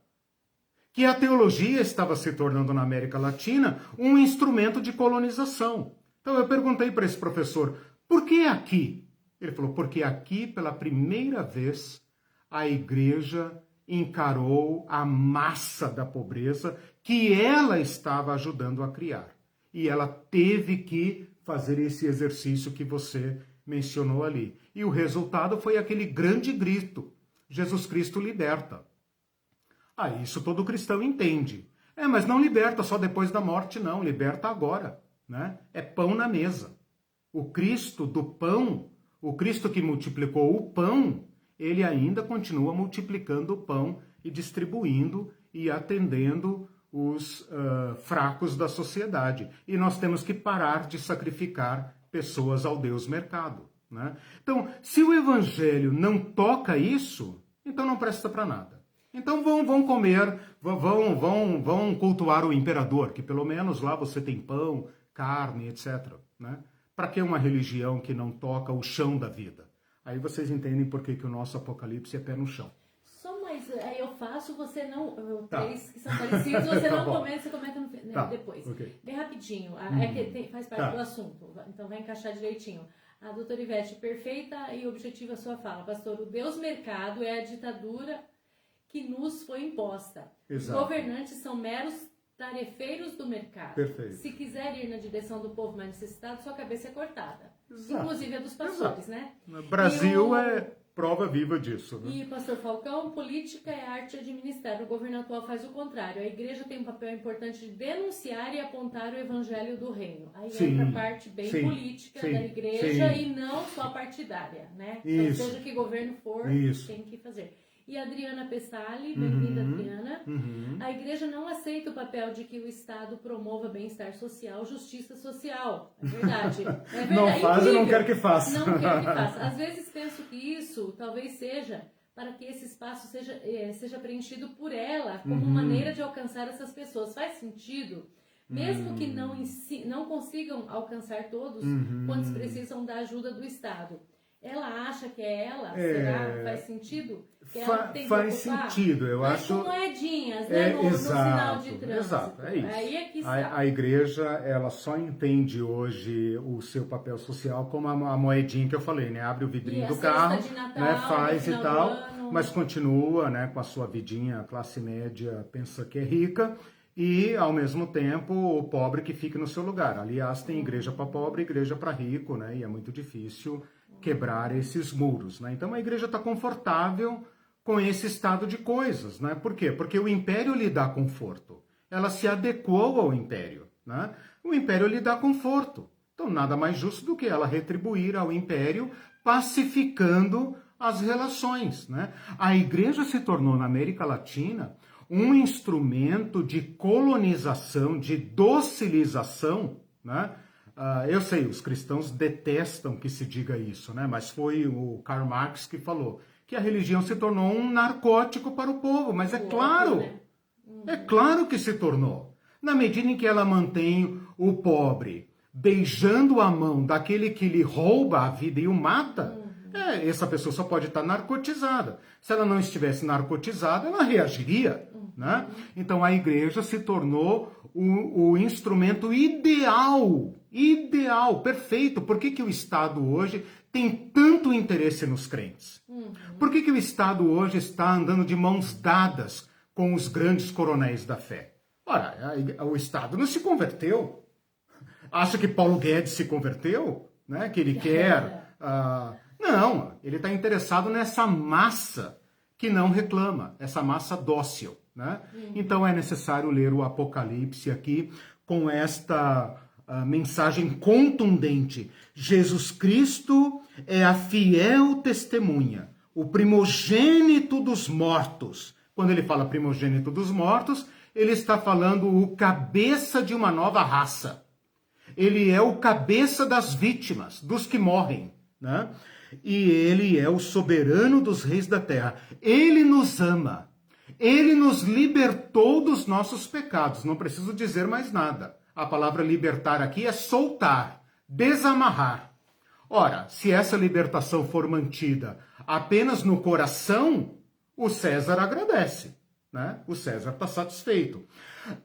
A: que a teologia estava se tornando na América Latina um instrumento de colonização. Então eu perguntei para esse professor, por que aqui? Ele falou, porque aqui, pela primeira vez, a igreja encarou a massa da pobreza que ela estava ajudando a criar. E ela teve que fazer esse exercício que você mencionou ali. E o resultado foi aquele grande grito, Jesus Cristo liberta. Isso todo cristão entende. Mas não liberta só depois da morte, não. Liberta agora, né? É pão na mesa. O Cristo do pão, o Cristo que multiplicou o pão, ele ainda continua multiplicando o pão e distribuindo e atendendo os fracos da sociedade. E nós temos que parar de sacrificar pessoas ao Deus mercado, né? Então, se o evangelho não toca isso, então não presta para nada. Então vão comer, vão cultuar o imperador, que pelo menos lá você tem pão, carne, etc., né? Para que uma religião que não toca o chão da vida? Aí vocês entendem por que o nosso Apocalipse é pé no chão.
B: Aí eu faço, você não... Três que são parecidos, você não comenta, você comenta depois.
A: Okay.
B: Bem rapidinho, que faz parte do assunto, então vai encaixar direitinho. A doutora Ivete, perfeita e objetiva a sua fala. Pastor, o Deus mercado é a ditadura que nos foi imposta. Exato. Os governantes são meros tarefeiros do mercado.
A: Perfeito.
B: Se quiser ir na direção do povo mais necessitado, sua cabeça é cortada. Exato. Inclusive a dos pastores, né?
A: O Brasil é prova viva disso, né?
B: E, pastor Falcão, política é arte de administrar. O governo atual faz o contrário. A igreja tem um papel importante de denunciar e apontar o evangelho do reino. Aí entra a parte bem política da igreja e não só partidária, né? Então, seja que governo for, tem que fazer. E a Adriana Pestali, bem-vinda, Adriana. A igreja não aceita o papel de que o Estado promova bem-estar social, justiça social. É verdade. É verdade.
A: Não faz e não quer que faça.
B: Não quer que faça. Às vezes penso que isso talvez seja para que esse espaço seja preenchido por ela, como maneira de alcançar essas pessoas. Faz sentido? Mesmo que não consigam alcançar todos, quantos precisam da ajuda do Estado. Ela acha que é ela? Será? Faz sentido? Que ela tem que
A: faz sentido, eu acho.
B: Com moedinhas, né? No sinal de trânsito.
A: Exato, é isso.
B: Aí é que está.
A: A igreja, ela só entende hoje o seu papel social como a moedinha que eu falei, né? Abre o vidrinho do carro,
B: de Natal,
A: né? Faz e tal, mas continua, né? Com a sua vidinha, classe média, pensa que é rica. E, ao mesmo tempo, o pobre que fica no seu lugar. Aliás, tem igreja para pobre e igreja para rico, né? E é muito difícil quebrar esses muros, né? Então a igreja está confortável com esse estado de coisas, né? Por quê? Porque o império lhe dá conforto. Ela se adequou ao império, né? O império lhe dá conforto. Então nada mais justo do que ela retribuir ao império pacificando as relações, né? A igreja se tornou na América Latina um instrumento de colonização, de docilização, né? Eu sei, os cristãos detestam que se diga isso, né? Mas foi o Karl Marx que falou que a religião se tornou um narcótico para o povo. Mas é claro que se tornou. Na medida em que ela mantém o pobre beijando a mão daquele que lhe rouba a vida e o mata, essa pessoa só pode estar narcotizada. Se ela não estivesse narcotizada, ela reagiria. Né? Então a igreja se tornou o instrumento ideal, perfeito. Por que o Estado hoje tem tanto interesse nos crentes? Por que o Estado hoje está andando de mãos dadas com os grandes coronéis da fé? Ora, o Estado não se converteu. Acha que Paulo Guedes se converteu? Né? Que ele quer... Não, ele está interessado nessa massa que não reclama, essa massa dócil. Né? Então é necessário ler o Apocalipse aqui com esta mensagem contundente. Jesus Cristo é a fiel testemunha, o primogênito dos mortos. Quando ele fala primogênito dos mortos, ele está falando o cabeça de uma nova raça. Ele é o cabeça das vítimas, dos que morrem. Né? E ele é o soberano dos reis da terra. Ele nos ama. Ele nos libertou dos nossos pecados. Não preciso dizer mais nada. A palavra libertar aqui é soltar, desamarrar. Ora, se essa libertação for mantida apenas no coração, o César agradece. Né? O César está satisfeito.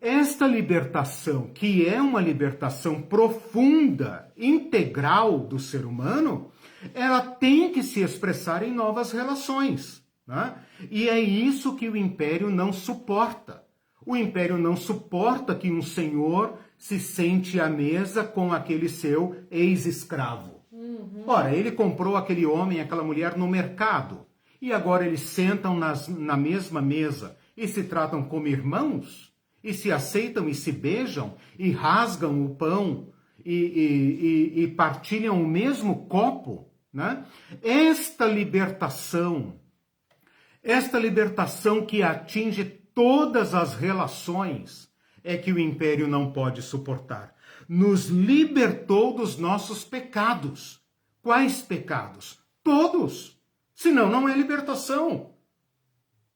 A: Esta libertação, que é uma libertação profunda, integral do ser humano, ela tem que se expressar em novas relações. Né? E é isso que o império não suporta. O império não suporta que um senhor se sente à mesa com aquele seu ex-escravo. Ora, ele comprou aquele homem, aquela mulher no mercado. E agora eles sentam na mesma mesa e se tratam como irmãos? E se aceitam e se beijam? E rasgam o pão? E partilham o mesmo copo? Né? Esta libertação que atinge todas as relações, é que o império não pode suportar. Nos libertou dos nossos pecados. Quais pecados? Todos. Senão não é libertação.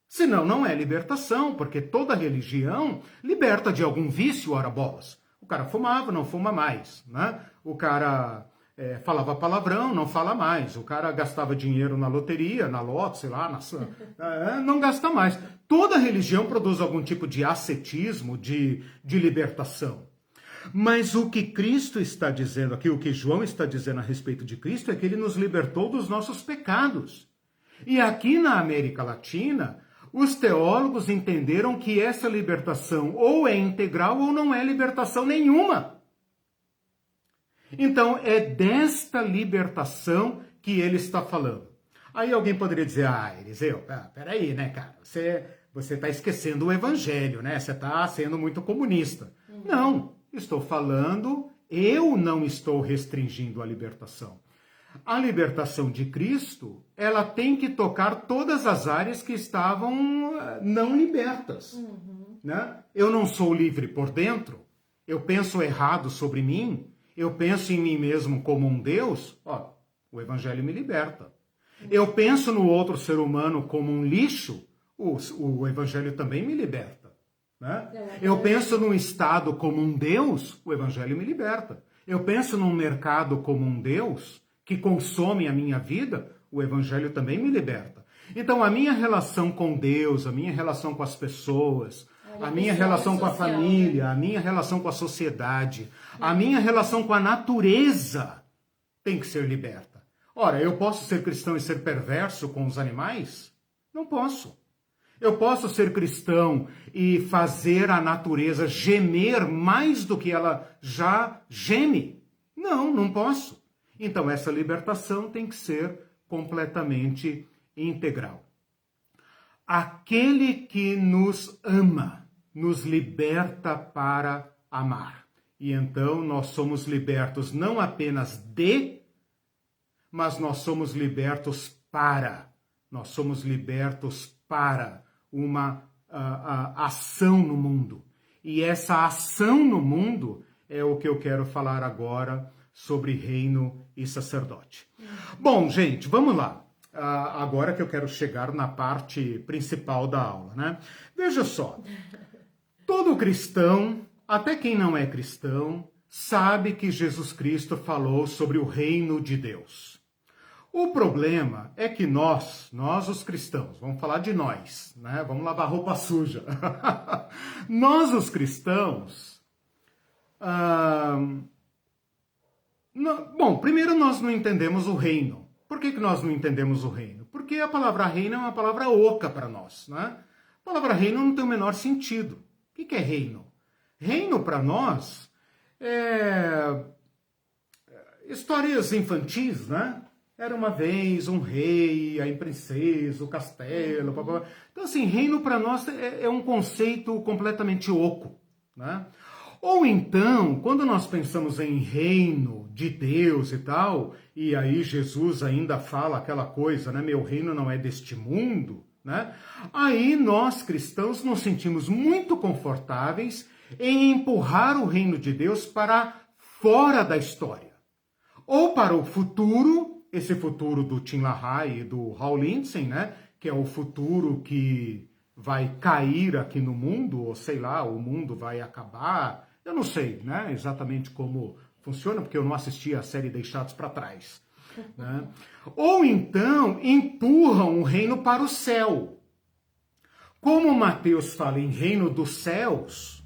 A: Senão não é libertação, porque toda religião liberta de algum vício, ora bolas. O cara fumava, não fuma mais. Né? O cara... falava palavrão, não fala mais. O cara gastava dinheiro na loteria, na loto, sei lá, não gasta mais. Toda religião produz algum tipo de ascetismo, de libertação. Mas o que Cristo está dizendo aqui, o que João está dizendo a respeito de Cristo, é que ele nos libertou dos nossos pecados. E aqui na América Latina, os teólogos entenderam que essa libertação ou é integral ou não é libertação nenhuma. Então, é desta libertação que ele está falando. Aí alguém poderia dizer, Eliseu, peraí, né, cara, você está esquecendo o evangelho, né? Você está sendo muito comunista. Não, estou falando, eu não estou restringindo a libertação. A libertação de Cristo, ela tem que tocar todas as áreas que estavam não libertas. Né? Eu não sou livre por dentro, eu penso errado sobre mim, eu penso em mim mesmo como um Deus, o evangelho me liberta. Eu penso no outro ser humano como um lixo, o evangelho também me liberta. Né? Eu penso num Estado como um Deus, o evangelho me liberta. Eu penso num mercado como um Deus que consome a minha vida, o evangelho também me liberta. Então a minha relação com Deus, a minha relação com as pessoas, a minha relação com a família, a minha relação com a sociedade, a minha relação com a natureza tem que ser liberta. Ora, eu posso ser cristão e ser perverso com os animais? Não posso. Eu posso ser cristão e fazer a natureza gemer mais do que ela já geme? Não, não posso. Então essa libertação tem que ser completamente integral. Aquele que nos ama, nos liberta para amar. E então nós somos libertos não apenas mas nós somos libertos para. Nós somos libertos para uma ação no mundo. E essa ação no mundo é o que eu quero falar agora sobre reino e sacerdote. Bom, gente, vamos lá. Agora que eu quero chegar na parte principal da aula, né? Veja só, todo cristão, até quem não é cristão, sabe que Jesus Cristo falou sobre o reino de Deus. O problema é que nós os cristãos, vamos falar de nós, né? Vamos lavar roupa suja. Nós, os cristãos, bom, primeiro nós não entendemos o reino. Por que nós não entendemos o reino? Porque a palavra reino é uma palavra oca para nós, né? A palavra reino não tem o menor sentido. O que é reino? Reino para nós é histórias infantis, né? Era uma vez um rei, a princesa, o castelo, blá. Então assim, reino para nós é um conceito completamente oco, né? Ou então, quando nós pensamos em reino de Deus e tal, e aí Jesus ainda fala aquela coisa, né? Meu reino não é deste mundo, né? Aí nós cristãos nos sentimos muito confortáveis em empurrar o reino de Deus para fora da história. Ou para o futuro, esse futuro do Tim LaHaye e do Hal Lindsey, né? Que é o futuro que vai cair aqui no mundo, ou sei lá, o mundo vai acabar. Eu não sei, né, exatamente como funciona, porque eu não assisti a série Deixados para Trás. Né? Ou então empurram o reino para o céu. Como Mateus fala em reino dos céus,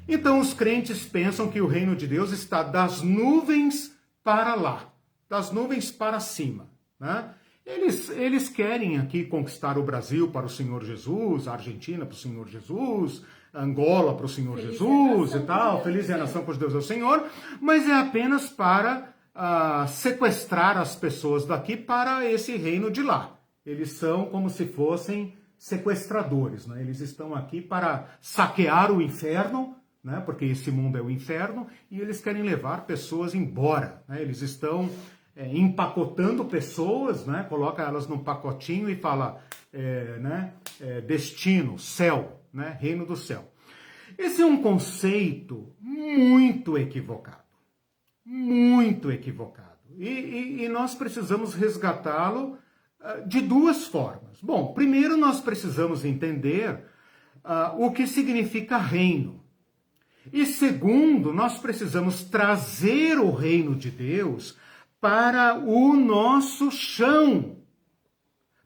A: então os crentes pensam que o reino de Deus está das nuvens para lá, das nuvens para cima. Né? Eles querem aqui conquistar o Brasil para o Senhor Jesus, a Argentina para o Senhor Jesus, Angola para o Senhor Jesus e tal, feliz é a nação, pois Deus é o Senhor, mas é apenas para sequestrar as pessoas daqui para esse reino de lá. Eles são como se fossem sequestradores, né? Eles estão aqui para saquear o inferno, né? Porque esse mundo é o inferno, e eles querem levar pessoas embora, né? Eles estão empacotando pessoas, né? Coloca elas num pacotinho e fala, destino, céu, né? Reino do céu. Esse é um conceito muito equivocado. Muito equivocado. E nós precisamos resgatá-lo de duas formas. Bom, primeiro nós precisamos entender o que significa reino. E segundo, nós precisamos trazer o reino de Deus para o nosso chão,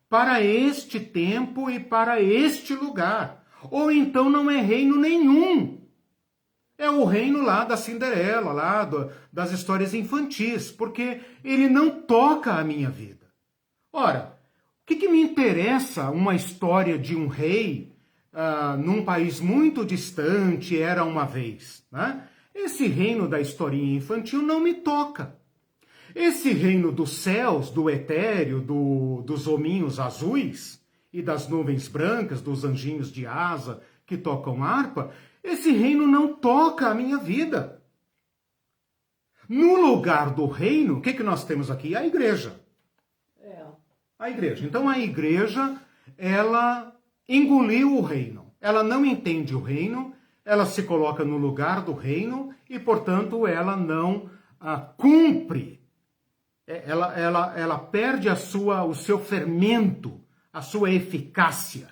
A: para este tempo e para este lugar. Ou então não é reino nenhum. É o reino lá da Cinderela, lá das histórias infantis, porque ele não toca a minha vida. Ora, o que me interessa uma história de um rei num país muito distante, era uma vez, né? Esse reino da historinha infantil não me toca. Esse reino dos céus, do etéreo, dos hominhos azuis e das nuvens brancas, dos anjinhos de asa que tocam harpa, esse reino não toca a minha vida. No lugar do reino, o que nós temos aqui? A igreja. A igreja. Então a igreja, ela engoliu o reino. Ela não entende o reino, ela se coloca no lugar do reino e, portanto, ela não cumpre. Ela perde o seu fermento, a sua eficácia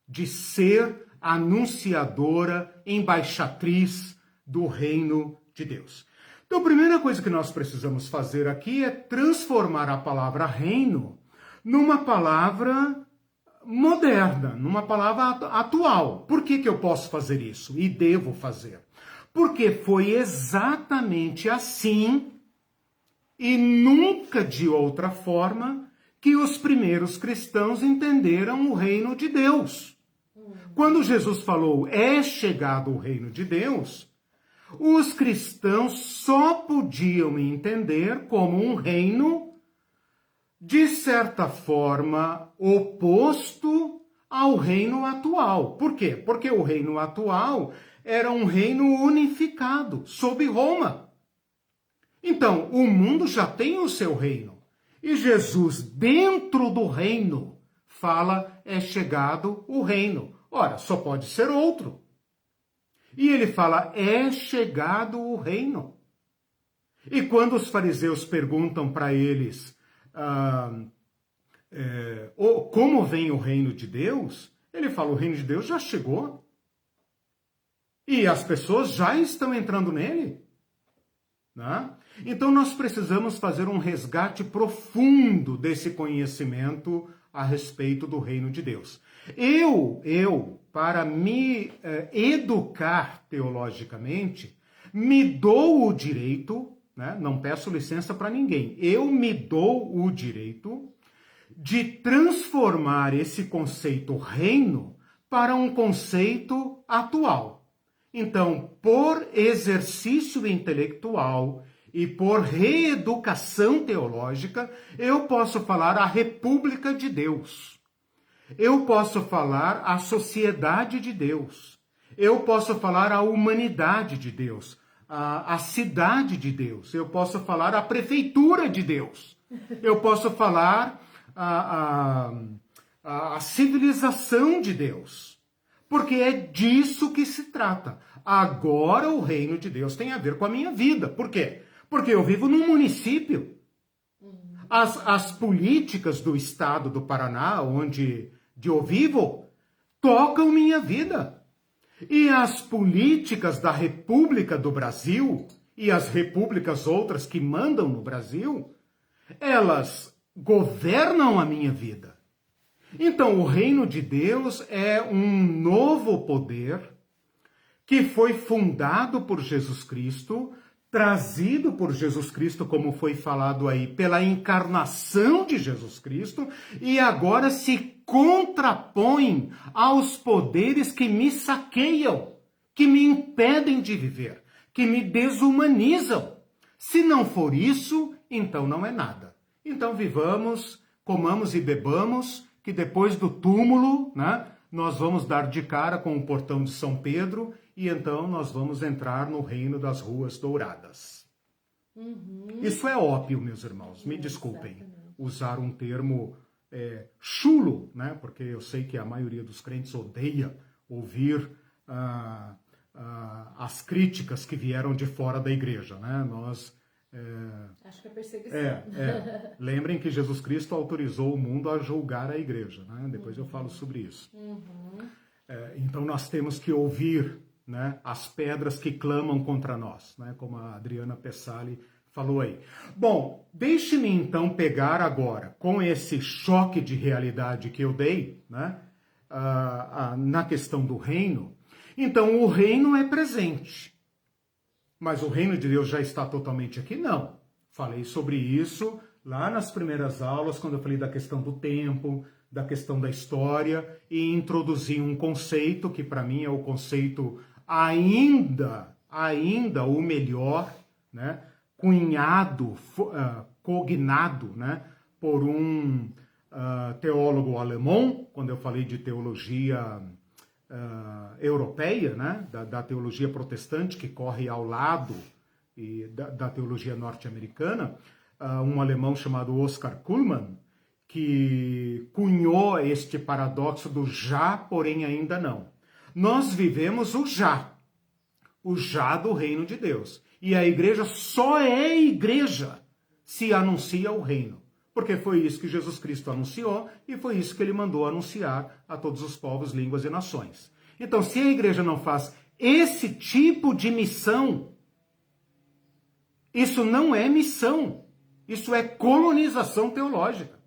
A: de ser anunciadora, embaixatriz do reino de Deus. Então, a primeira coisa que nós precisamos fazer aqui é transformar a palavra reino numa palavra moderna, numa palavra atual. Por que eu posso fazer isso e devo fazer? Porque foi exatamente assim e nunca de outra forma que os primeiros cristãos entenderam o reino de Deus. Quando Jesus falou, é chegado o reino de Deus, os cristãos só podiam entender como um reino, de certa forma, oposto ao reino atual. Por quê? Porque o reino atual era um reino unificado, sob Roma. Então, o mundo já tem o seu reino. E Jesus, dentro do reino, fala, é chegado o reino. Ora, só pode ser outro. E ele fala, é chegado o reino. E quando os fariseus perguntam para eles como vem o reino de Deus, ele fala, o reino de Deus já chegou. E as pessoas já estão entrando nele. Né? Então nós precisamos fazer um resgate profundo desse conhecimento a respeito do reino de Deus. Eu para me educar teologicamente, me dou o direito, né? Não peço licença para ninguém, eu me dou o direito de transformar esse conceito reino para um conceito atual. Então, por exercício intelectual e por reeducação teológica, eu posso falar a República de Deus. Eu posso falar a sociedade de Deus. Eu posso falar a humanidade de Deus, a cidade de Deus. Eu posso falar a prefeitura de Deus. Eu posso falar a civilização de Deus. Porque é disso que se trata. Agora o reino de Deus tem a ver com a minha vida. Por quê? Porque eu vivo num município. As políticas do estado do Paraná, onde eu vivo, tocam minha vida. E as políticas da República do Brasil e as repúblicas outras que mandam no Brasil, elas governam a minha vida. Então, o reino de Deus é um novo poder que foi fundado por Jesus Cristo, trazido por Jesus Cristo, como foi falado aí, pela encarnação de Jesus Cristo, e agora se contrapõe aos poderes que me saqueiam, que me impedem de viver, que me desumanizam. Se não for isso, então não é nada. Então vivamos, comamos e bebamos, que depois do túmulo, né, nós vamos dar de cara com o portão de São Pedro e então nós vamos entrar no reino das ruas douradas. Isso é ópio, meus irmãos. Me desculpem usar um termo chulo, né, porque eu sei que a maioria dos crentes odeia ouvir as críticas que vieram de fora da igreja. Né?
B: Acho que é perseguição.
A: Lembrem que Jesus Cristo autorizou o mundo a julgar a igreja. Né? Depois eu falo sobre isso. Então nós temos que ouvir, né, as pedras que clamam contra nós, né? Como a Adriana Pessali falou aí. Bom, deixe-me então pegar agora, com esse choque de realidade que eu dei, né, na questão do reino. Então o reino é presente. Mas o reino de Deus já está totalmente aqui? Não. Falei sobre isso lá nas primeiras aulas, quando eu falei da questão do tempo, da questão da história, e introduzi um conceito que para mim é o conceito ainda o melhor, né? Cognado, né? Por um teólogo alemão, quando eu falei de teologia europeia, né, da teologia protestante que corre ao lado da teologia norte-americana, um alemão chamado Oscar Cullmann, que cunhou este paradoxo do já, porém ainda não. Nós vivemos o já do reino de Deus. E a igreja só é igreja se anuncia o reino. Porque foi isso que Jesus Cristo anunciou e foi isso que ele mandou anunciar a todos os povos, línguas e nações. Então, se a igreja não faz esse tipo de missão, isso não é missão, isso é colonização teológica.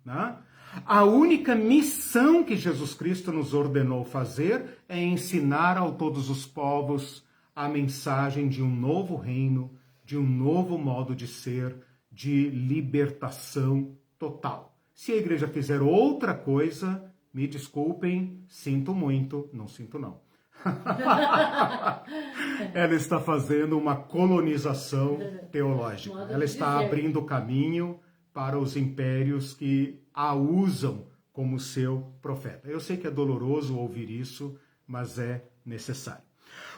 A: Né? A única missão que Jesus Cristo nos ordenou fazer é ensinar a todos os povos a mensagem de um novo reino, de um novo modo de ser, de libertação total. Se a igreja fizer outra coisa, me desculpem, sinto muito, não sinto não. Ela está fazendo uma colonização teológica. Ela está abrindo caminho para os impérios que a usam como seu profeta. Eu sei que é doloroso ouvir isso, mas é necessário.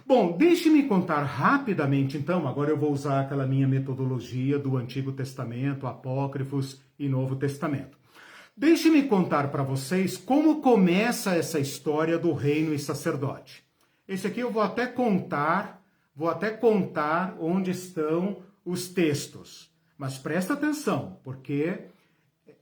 A: Bom, deixe-me contar rapidamente, então, agora eu vou usar aquela minha metodologia do Antigo Testamento, Apócrifos e Novo Testamento. Deixe-me contar para vocês como começa essa história do reino e sacerdote. Esse aqui eu vou até contar onde estão os textos. Mas presta atenção, porque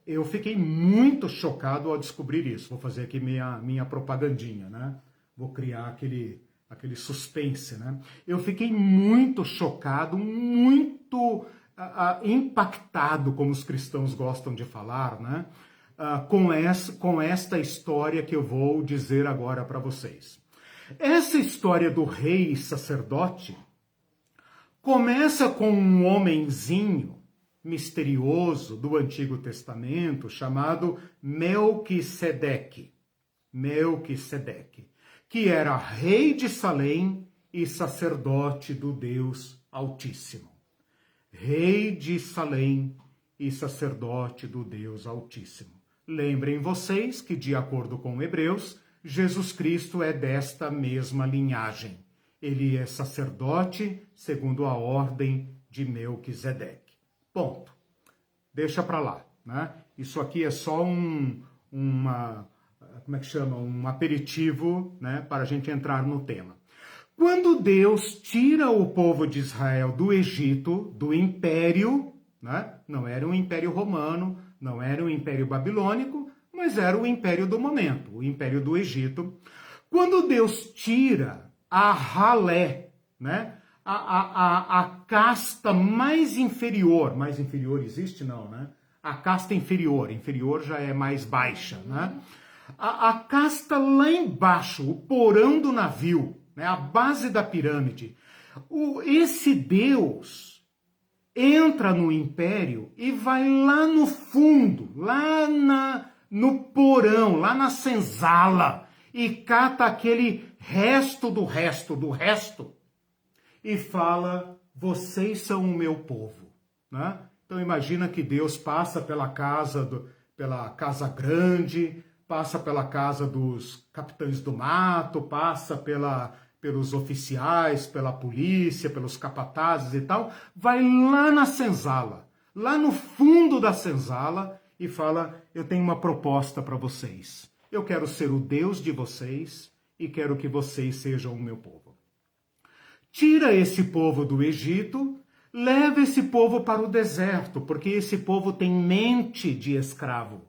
A: eu fiquei muito chocado ao descobrir isso. Vou fazer aqui minha propagandinha, né? Vou criar aquele suspense, né? Eu fiquei muito chocado, muito impactado, como os cristãos gostam de falar, né? Com esta história que eu vou dizer agora para vocês. Essa história do rei e sacerdote começa com um homenzinho misterioso do Antigo Testamento chamado Melquisedeque. Melquisedeque, que era rei de Salém e sacerdote do Deus Altíssimo. Rei de Salém e sacerdote do Deus Altíssimo. Lembrem vocês que, de acordo com Hebreus, Jesus Cristo é desta mesma linhagem. Ele é sacerdote segundo a ordem de Melquisedeque. Ponto. Deixa para lá, né? Isso aqui é só um aperitivo, né, para a gente entrar no tema. Quando Deus tira o povo de Israel do Egito, do império, né? Não era um império romano, não era um império babilônico, mas era o império do momento, o império do Egito. Quando Deus tira a ralé, né? A casta mais inferior existe não, né? A casta inferior já é mais baixa, né? A casta lá embaixo, o porão do navio, né? A base da pirâmide. Esse Deus entra no império e vai lá no fundo, lá no porão, lá na senzala, e cata aquele resto do resto, e fala, vocês são o meu povo, né? Então imagina que Deus passa pela casa grande, passa pela casa dos capitães do mato, passa pelos oficiais, pela polícia, pelos capatazes e tal, vai lá na senzala, lá no fundo da senzala e fala, eu tenho uma proposta para vocês. Eu quero ser o Deus de vocês e quero que vocês sejam o meu povo. Tira esse povo do Egito, leva esse povo para o deserto, porque esse povo tem mente de escravo,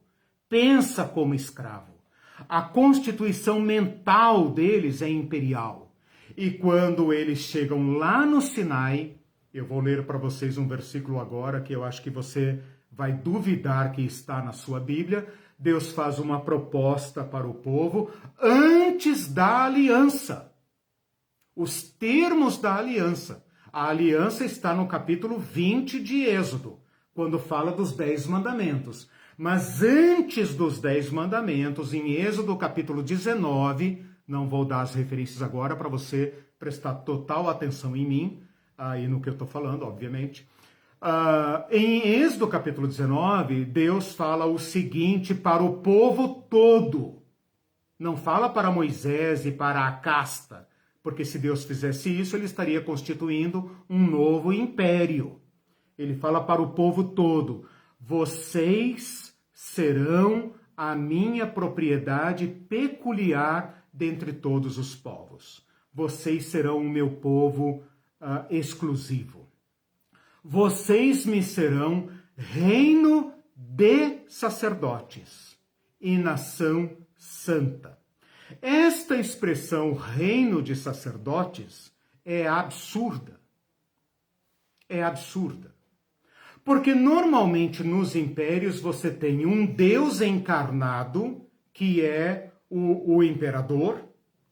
A: pensa como escravo. A constituição mental deles é imperial. E quando eles chegam lá no Sinai, eu vou ler para vocês um versículo agora que eu acho que você vai duvidar que está na sua Bíblia. Deus faz uma proposta para o povo antes da aliança. Os termos da aliança. A aliança está no capítulo 20 de Êxodo, quando fala dos 10 mandamentos. Mas antes dos 10 mandamentos, em Êxodo capítulo 19, não vou dar as referências agora para você prestar total atenção em mim, e no que eu estou falando, obviamente. Em Êxodo capítulo 19, Deus fala o seguinte para o povo todo. Não fala para Moisés e para a casta, porque se Deus fizesse isso, ele estaria constituindo um novo império. Ele fala para o povo todo, vocês serão a minha propriedade peculiar dentre todos os povos. Vocês serão o meu povo exclusivo. Vocês me serão reino de sacerdotes e nação santa. Esta expressão reino de sacerdotes é absurda. É absurda. Porque normalmente nos impérios você tem um Deus encarnado, que é o imperador,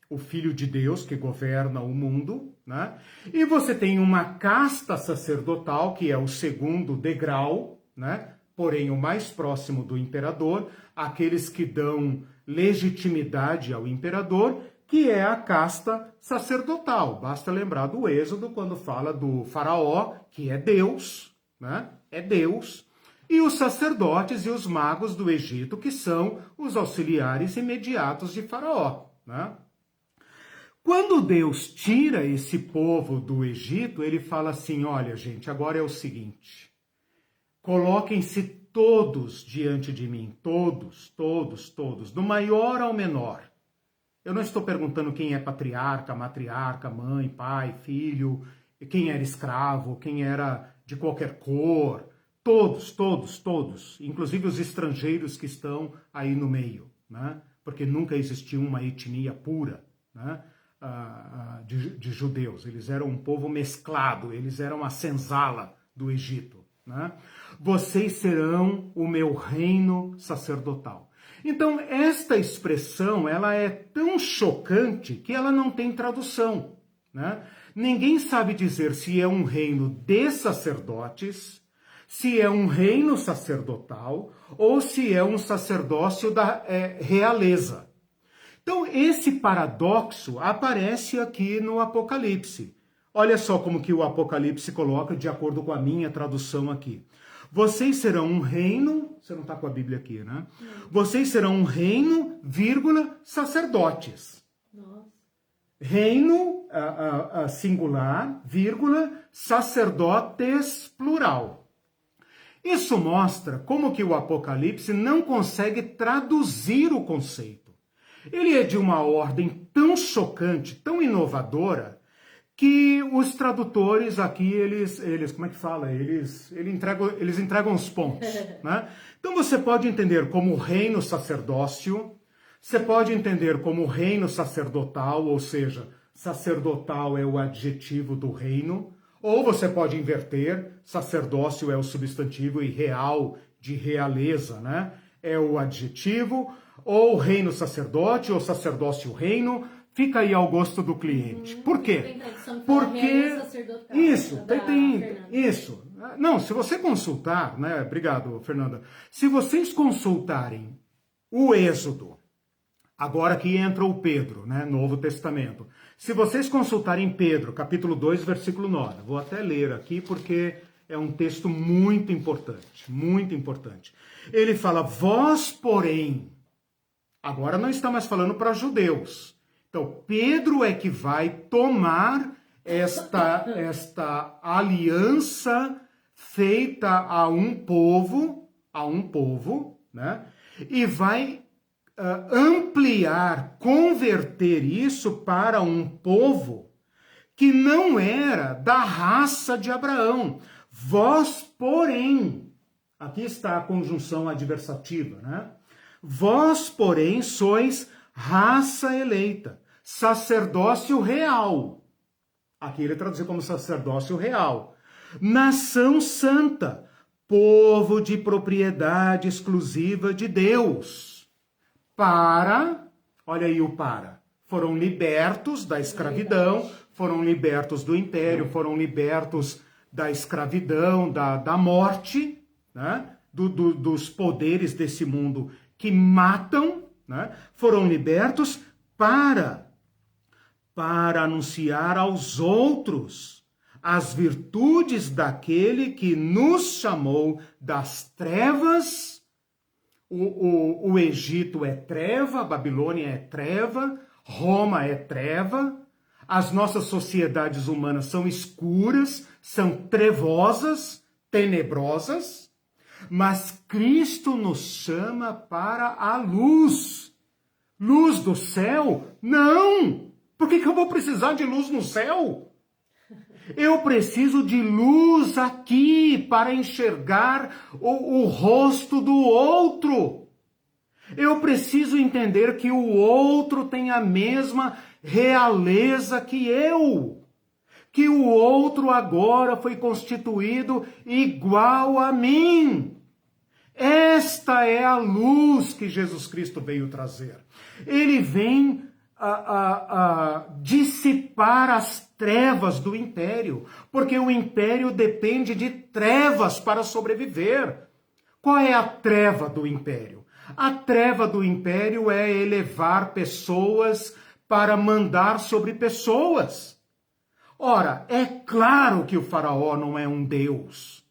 A: o filho de Deus que governa o mundo, né? E você tem uma casta sacerdotal, que é o segundo degrau, né? Porém o mais próximo do imperador, aqueles que dão legitimidade ao imperador, que é a casta sacerdotal. Basta lembrar do Êxodo, quando fala do faraó, que é Deus, né? É Deus, e os sacerdotes e os magos do Egito, que são os auxiliares imediatos de faraó, né? Quando Deus tira esse povo do Egito, ele fala assim, olha gente, agora é o seguinte, coloquem-se todos diante de mim, todos, do maior ao menor, Eu não estou perguntando quem é patriarca, matriarca, mãe, pai, filho, quem era escravo, quem era de qualquer cor. Todos, todos, todos, inclusive os estrangeiros que estão aí no meio, né? Porque nunca existiu uma etnia pura, né? De judeus. Eles eram um povo mesclado, eles eram a senzala do Egito, né? Vocês serão o meu reino sacerdotal. Então, esta expressão, ela é tão chocante que ela não tem tradução, né? Ninguém sabe dizer se é um reino de sacerdotes, se é um reino sacerdotal ou se é um sacerdócio da realeza. Então, esse paradoxo aparece aqui no Apocalipse. Olha só como que o Apocalipse coloca, de acordo com a minha tradução aqui. Vocês serão um reino, você não está com a Bíblia aqui, né? Vocês serão um reino, vírgula, sacerdotes.
B: Nossa.
A: Reino, singular, vírgula, sacerdotes, plural. Isso mostra como que o Apocalipse não consegue traduzir o conceito. Ele é de uma ordem tão chocante, tão inovadora, que os tradutores aqui, eles como é que fala? Eles entregam os pontos, né? Então você pode entender como reino sacerdócio, você pode entender como reino sacerdotal, ou seja, sacerdotal é o adjetivo do reino, ou você pode inverter, sacerdócio é o substantivo e real, de realeza, né? É o adjetivo, ou reino sacerdote, ou sacerdócio reino, fica aí ao gosto do cliente. Por quê? Porque isso. Não, se você consultar, né? Obrigado, Fernanda. Se vocês consultarem o Êxodo, agora que entra o Pedro, né? Novo Testamento. Se vocês consultarem Pedro, capítulo 2, versículo 9, vou até ler aqui porque é um texto muito importante, muito importante. Ele fala, vós, porém, agora não está mais falando para judeus. Então, Pedro é que vai tomar esta aliança feita a um povo, né? E vai ampliar, converter isso para um povo que não era da raça de Abraão. Vós, porém, aqui está a conjunção adversativa, né? Vós, porém, sois raça eleita, sacerdócio real. Aqui ele traduziu como sacerdócio real. Nação santa, povo de propriedade exclusiva de Deus. Olha aí o foram libertos da escravidão, foram libertos do império, foram libertos da escravidão, da morte, né? Dos poderes desse mundo que matam, né? Foram libertos para anunciar aos outros as virtudes daquele que nos chamou das trevas. O Egito é treva, a Babilônia é treva, Roma é treva, as nossas sociedades humanas são escuras, são trevosas, tenebrosas, mas Cristo nos chama para a luz. Luz do céu? Não! Por que eu vou precisar de luz no céu? Eu preciso de luz aqui para enxergar o rosto do outro. Eu preciso entender que o outro tem a mesma realeza que eu. Que o outro agora foi constituído igual a mim. Esta é a luz que Jesus Cristo veio trazer. Ele vem dissipar as trevas do império, porque o império depende de trevas para sobreviver. Qual é a treva do império? A treva do império é elevar pessoas para mandar sobre pessoas. Ora, é claro que o faraó não é um deus,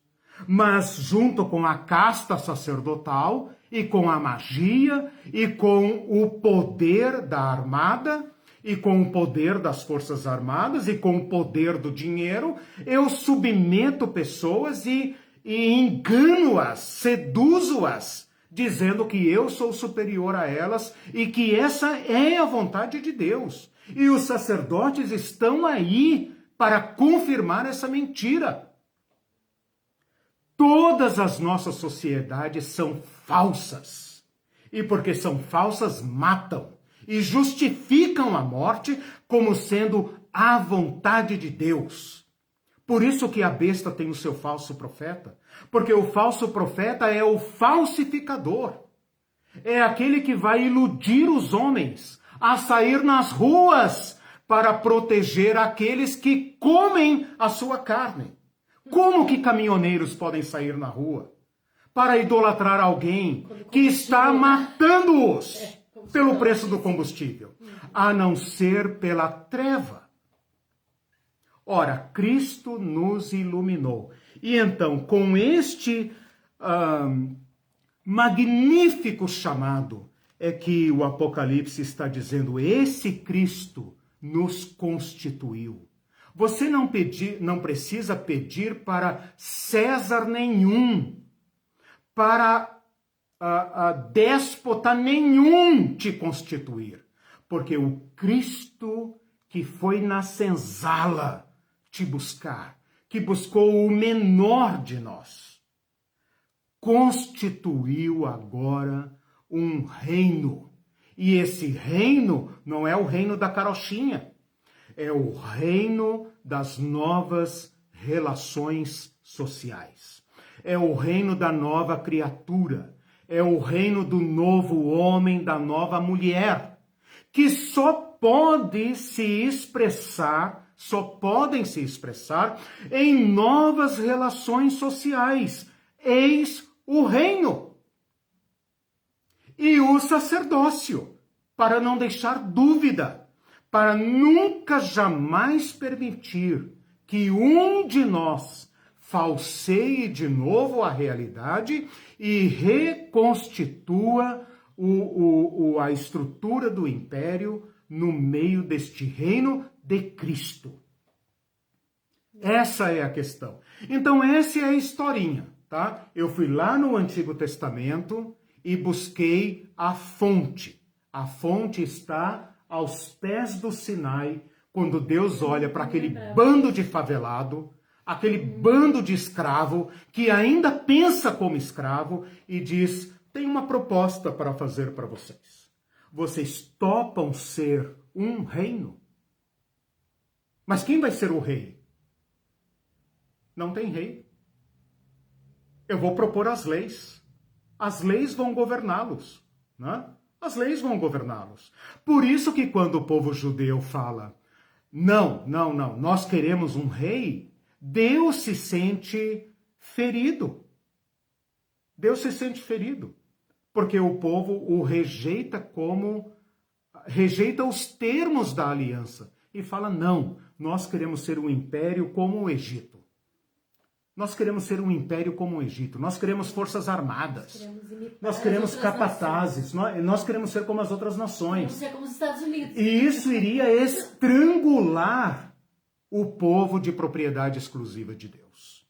A: mas junto com a casta sacerdotal e com a magia e com o poder da armada e com o poder das forças armadas e com o poder do dinheiro, eu submeto pessoas e engano-as, seduzo-as dizendo que eu sou superior a elas e que essa é a vontade de Deus. E os sacerdotes estão aí para confirmar essa mentira. Todas as nossas sociedades são falsas. E porque são falsas, matam. E justificam a morte como sendo a vontade de Deus. Por isso que a besta tem o seu falso profeta. Porque o falso profeta é o falsificador. É aquele que vai iludir os homens a sair nas ruas para proteger aqueles que comem a sua carne. Como que caminhoneiros podem sair na rua para idolatrar alguém que está matando-os pelo preço do combustível, a não ser pela treva? Ora, Cristo nos iluminou. E então, com este magnífico chamado, é que o Apocalipse está dizendo, esse Cristo nos constituiu. Você não precisa pedir para César nenhum, para déspota nenhum te constituir, porque o Cristo que foi na senzala te buscar, que buscou o menor de nós, constituiu agora um reino. E esse reino não é o reino da carochinha, é o reino das novas relações sociais. É o reino da nova criatura. É o reino do novo homem, da nova mulher, que só podem se expressar em novas relações sociais. Eis o reino. E o sacerdócio, para não deixar dúvida, para nunca jamais permitir que um de nós falseie de novo a realidade e reconstitua a estrutura do império no meio deste reino de Cristo. Essa é a questão. Então, essa é a historinha, tá? Eu fui lá no Antigo Testamento e busquei a fonte. A fonte está aos pés do Sinai, quando Deus olha para aquele bando de favelado, aquele bando de escravo, que ainda pensa como escravo, e diz, tem uma proposta para fazer para vocês. Vocês topam ser um reino? Mas quem vai ser o rei? Não tem rei. Eu vou propor as leis. As leis vão governá-los, né? As leis vão governá-los. Por isso que quando o povo judeu fala, não, nós queremos um rei, Deus se sente ferido. Deus se sente ferido. Porque o povo o rejeita os termos da aliança. E fala, não, nós queremos ser um império como o Egito. Nós queremos ser um império como o Egito. Nós queremos forças armadas. Nós queremos capatazes. Nós queremos ser como as outras nações.
B: Queremos ser como os Estados Unidos.
A: E isso iria estrangular o povo de propriedade exclusiva de Deus.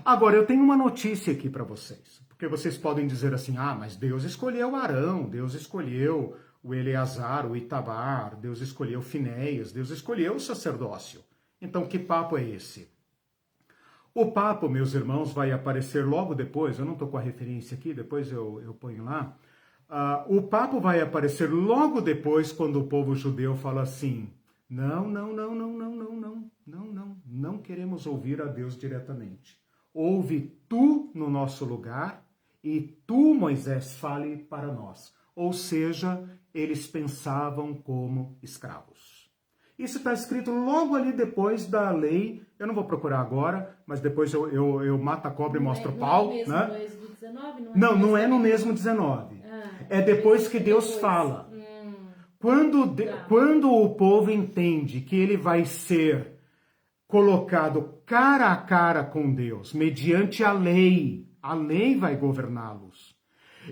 A: Agora, eu tenho uma notícia aqui para vocês. Porque vocês podem dizer assim, mas Deus escolheu Arão, Deus escolheu o Eleazar, o Itabar, Deus escolheu Finéias, Deus escolheu o sacerdócio. Então, que papo é esse? O papo, meus irmãos, vai aparecer logo depois, eu não estou com a referência aqui, depois eu ponho lá. O papo vai aparecer logo depois, quando o povo judeu fala assim, não queremos ouvir a Deus diretamente. Ouve tu no nosso lugar e tu, Moisés, fale para nós. Ou seja, eles pensavam como escravos. Isso está escrito logo ali depois da lei. Eu não vou procurar agora, mas depois eu mato a cobra e mostro o pau.
B: Não é no mesmo 19?
A: Não é no mesmo 19. É depois que Deus fala. Quando o povo entende que ele vai ser colocado cara a cara com Deus, mediante a lei vai governá-los,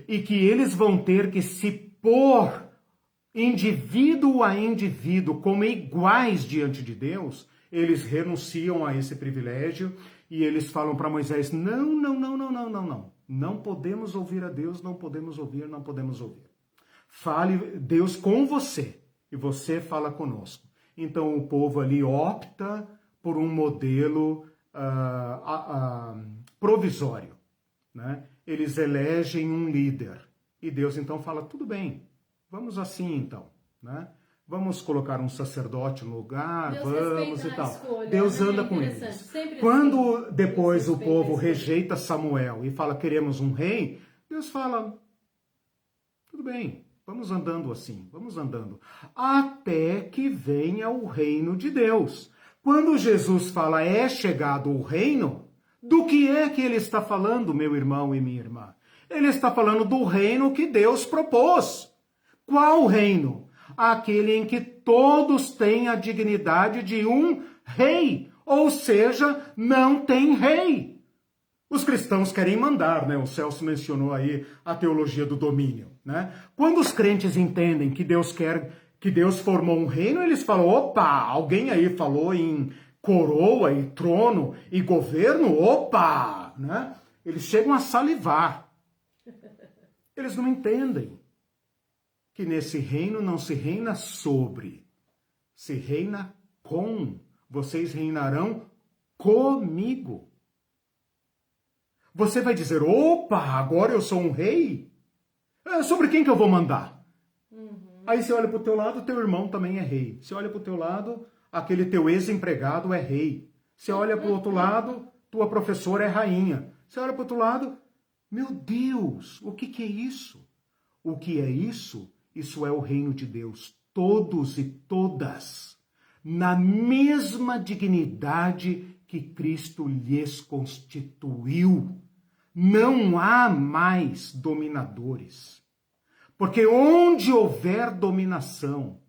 A: e que eles vão ter que se pôr indivíduo a indivíduo como iguais diante de Deus, eles renunciam a esse privilégio e eles falam para Moisés, não, não, não, não, não, não, não. Não podemos ouvir a Deus, não podemos ouvir, não podemos ouvir. Fale Deus com você e você fala conosco. Então o povo ali opta por um modelo provisório, né? Eles elegem um líder e Deus então fala, tudo bem, vamos assim então, né? Vamos colocar um sacerdote no lugar,
B: Deus
A: vamos e tal.
B: Escolha,
A: Deus anda com eles. Quando assim, depois o povo rejeita Samuel e fala, queremos um rei, Deus fala, tudo bem, vamos andando assim, vamos andando. Até que venha o reino de Deus. Quando Jesus fala, é chegado o reino, do que é que ele está falando, meu irmão e minha irmã? Ele está falando do reino que Deus propôs. Qual reino? Aquele em que todos têm a dignidade de um rei, ou seja, não tem rei. Os cristãos querem mandar, né? O Celso mencionou aí a teologia do domínio, né? Quando os crentes entendem que Deus formou um reino, eles falam, opa, alguém aí falou em coroa e trono e governo, opa, né? Eles chegam a salivar. Eles não entendem que nesse reino não se reina sobre, se reina com. Vocês reinarão comigo. Você vai dizer, opa, agora eu sou um rei? Sobre quem que eu vou mandar? Aí você olha para o teu lado, teu irmão também é rei. Você olha para o teu lado, aquele teu ex-empregado é rei. Você olha para o outro lado, tua professora é rainha. Você olha para o outro lado, meu Deus, o que é isso? O que é isso? Isso é o reino de Deus. Todos e todas, na mesma dignidade que Cristo lhes constituiu. Não há mais dominadores. Porque onde houver dominação,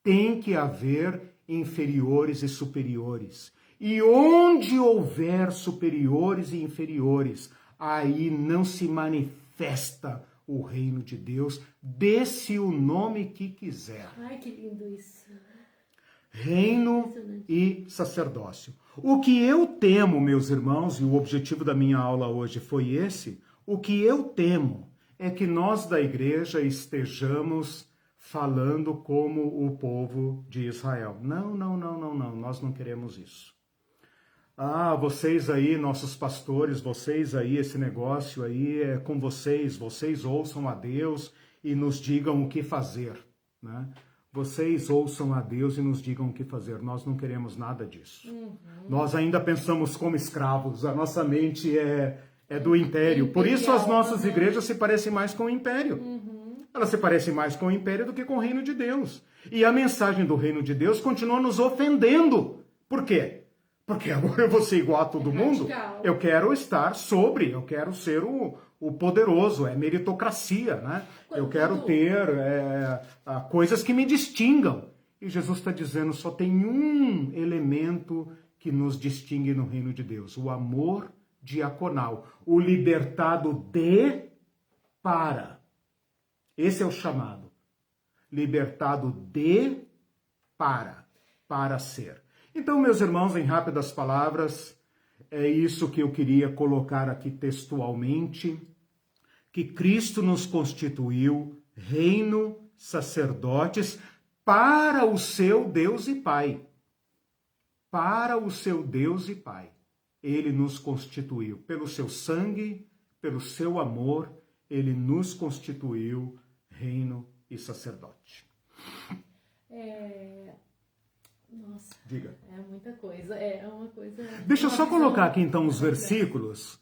A: tem que haver inferiores e superiores. E onde houver superiores e inferiores, aí não se manifesta o reino de Deus, dê-se o nome que quiser.
B: Ai, que lindo isso.
A: Reino e sacerdócio. O que eu temo, meus irmãos, e o objetivo da minha aula hoje foi esse, o que eu temo é que nós da igreja estejamos falando como o povo de Israel. Não, não, não, não, não, nós não queremos isso. Ah, vocês aí, nossos pastores, vocês aí, esse negócio aí é com vocês, vocês ouçam a Deus e nos digam o que fazer, né? Vocês ouçam a Deus e nos digam o que fazer. Nós não queremos nada disso. Nós ainda pensamos como escravos, a nossa mente é do império. Por isso as nossas igrejas se parecem mais com o império. Elas se parecem mais com o império do que com o reino de Deus. E a mensagem do reino de Deus continua nos ofendendo. Por quê? Porque agora eu vou ser igual a todo mundo. Eu quero estar sobre, eu quero ser o poderoso, é meritocracia, né? Eu quero ter coisas que me distingam. E Jesus está dizendo, só tem um elemento que nos distingue no reino de Deus, o amor diaconal, o libertado para. Esse é o chamado. Libertado para ser. Então, meus irmãos, em rápidas palavras, é isso que eu queria colocar aqui textualmente, que Cristo nos constituiu reino, sacerdotes, para o seu Deus e Pai. Para o seu Deus e Pai. Ele nos constituiu. Pelo seu sangue, pelo seu amor, ele nos constituiu reino e sacerdote.
B: Nossa,
A: diga.
B: É muita coisa, é uma coisa...
A: Deixa eu só colocar aqui então os versículos.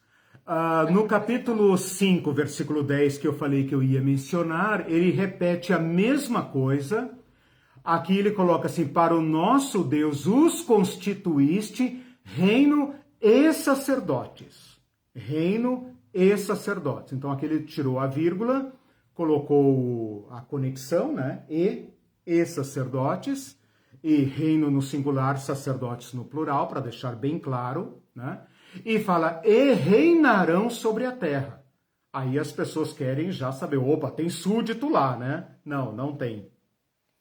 A: No capítulo 5, versículo 10, que eu falei que eu ia mencionar, ele repete a mesma coisa. Aqui ele coloca assim, para o nosso Deus os constituíste reino e sacerdotes. Reino e sacerdotes. Então aqui ele tirou a vírgula, colocou a conexão, né? E sacerdotes. E reino no singular, sacerdotes no plural, para deixar bem claro, né? E fala, e reinarão sobre a terra. Aí as pessoas querem já saber, opa, tem súdito lá, né? Não, não tem.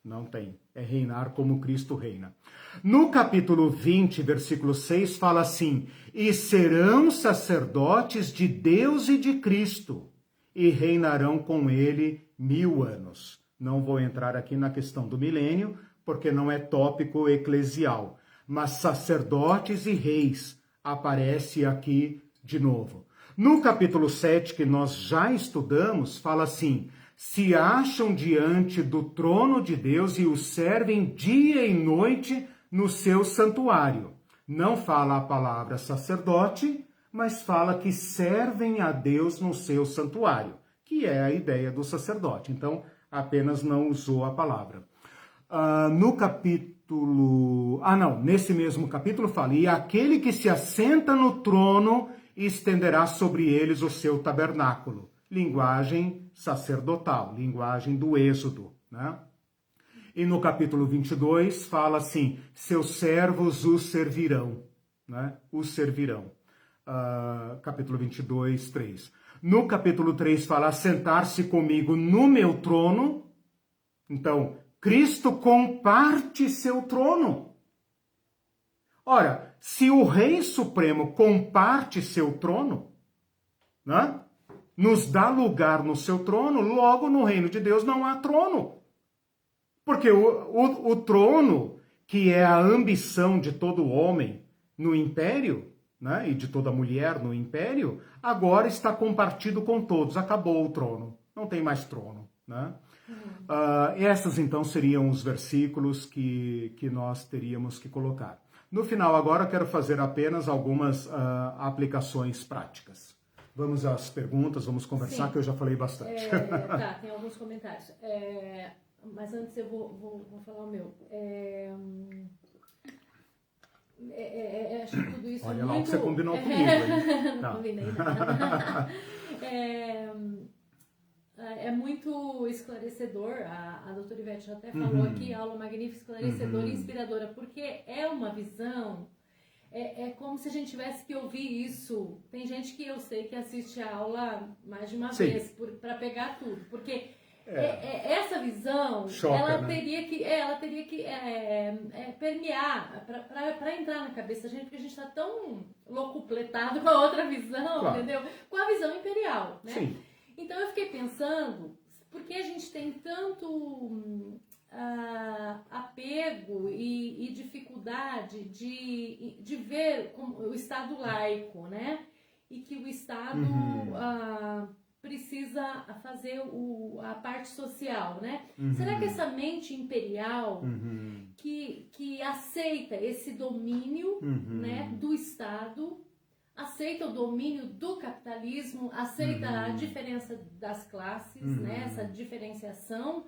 A: Não tem. É reinar como Cristo reina. No capítulo 20, versículo 6, fala assim: e serão sacerdotes de Deus e de Cristo, e reinarão com ele 1000 anos. Não vou entrar aqui na questão do milênio, porque não é tópico eclesial. Mas sacerdotes e reis aparece aqui de novo. No capítulo 7, que nós já estudamos, fala assim: se acham diante do trono de Deus e o servem dia e noite no seu santuário. Não fala a palavra sacerdote, mas fala que servem a Deus no seu santuário, que é a ideia do sacerdote. Então, apenas não usou a palavra. No capítulo... nesse mesmo capítulo fala: e aquele que se assenta no trono estenderá sobre eles o seu tabernáculo. Linguagem sacerdotal, linguagem do Êxodo, né? E no capítulo 22 fala assim: seus servos os servirão, né? Os servirão. Capítulo 22, 3. No capítulo 3 fala: assentar-se comigo no meu trono. Então, Cristo comparte seu trono. Ora, se o Rei Supremo comparte seu trono, né? Nos dá lugar no seu trono, logo no reino de Deus não há trono. Porque o trono, que é a ambição de todo homem no império, né, e de toda mulher no império, agora está compartido com todos. Acabou o trono, não tem mais trono. Né? Esses então seriam os versículos que nós teríamos que colocar. No final agora quero fazer apenas algumas aplicações práticas. Vamos às perguntas, vamos conversar. Sim. Que eu já falei bastante.
B: Tá, tem alguns comentários. Mas antes eu vou falar o meu. Acho que tudo isso. Olha lá o que
A: você combinou comigo, hein?
B: Não combinei nada. É muito esclarecedor. A doutora Ivete já até falou aqui, aula magnífica, esclarecedora e inspiradora, porque é uma visão. É como se a gente tivesse que ouvir isso. Tem gente que eu sei que assiste a aula mais de uma vez para pegar tudo, porque essa visão ela teria que permear para entrar na cabeça da gente, porque a gente está tão locupletado com a outra visão, entendeu? Com a visão imperial, né? Sim. Então eu fiquei pensando, por que a gente tem tanto apego e dificuldade de ver o Estado laico, né? E que o Estado precisa fazer a parte social, né? Será que essa mente imperial que aceita esse domínio né, do Estado, aceita o domínio do capitalismo, aceita a diferença das classes, né, essa diferenciação,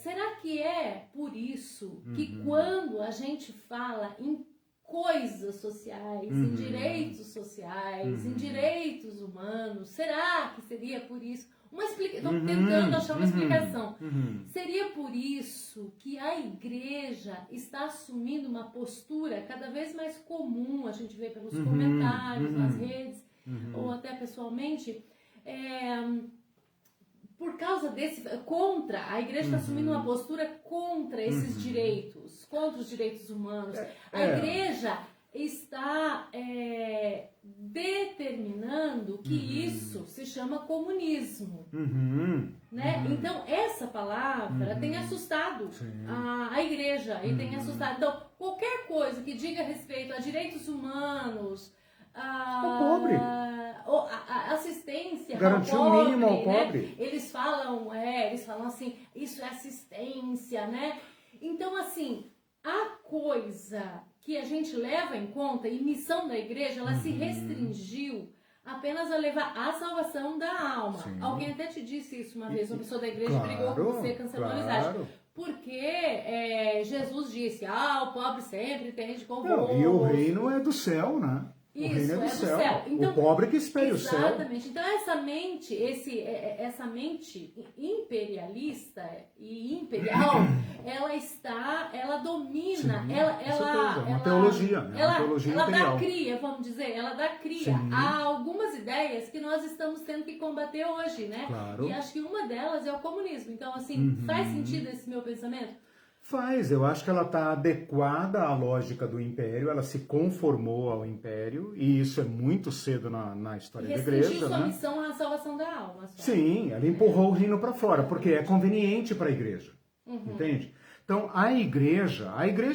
B: será que é por isso que quando a gente fala em coisas sociais, em direitos sociais, em direitos humanos, será que seria por isso? Estou tentando achar uma explicação. Seria por isso que a igreja está assumindo uma postura cada vez mais comum, a gente vê pelos comentários nas redes, ou até pessoalmente, por causa a igreja está assumindo uma postura contra esses direitos, contra os direitos humanos. A igreja está determinando que isso se chama comunismo. Né? Então, essa palavra tem assustado a igreja e tem assustado. Então, qualquer coisa que diga respeito a direitos humanos, a assistência
A: garantir o mínimo ao pobre,
B: né? Eles falam assim, isso é assistência, né? Então, assim, a coisa que a gente leva em conta, e missão da igreja, ela se restringiu apenas a levar a salvação da alma. Sim. Alguém até te disse isso uma vez, uma pessoa da igreja brigou com você, cancelou a amizade. Porque Jesus disse, o pobre sempre tem de convosco.
A: E o reino é do céu, né? O reino é do céu. Então, o pobre que espere o céu.
B: Exatamente. Então essa mente imperialista e imperial, ela domina,
A: Sim,
B: ela
A: uma teologia, né? Uma teologia
B: ela
A: imperial.
B: dá cria, vamos dizer, ela dá cria a algumas ideias que nós estamos tendo que combater hoje, né?
A: Claro.
B: E acho que uma delas é o comunismo. Então, assim, faz sentido esse meu pensamento?
A: Faz, eu acho que ela está adequada à lógica do império, ela se conformou ao império, e isso é muito cedo na história da igreja.
B: Restringiu sua missão à salvação da alma. Só.
A: Sim, ela empurrou o reino para fora, porque é conveniente para a igreja, entende? Então, a igreja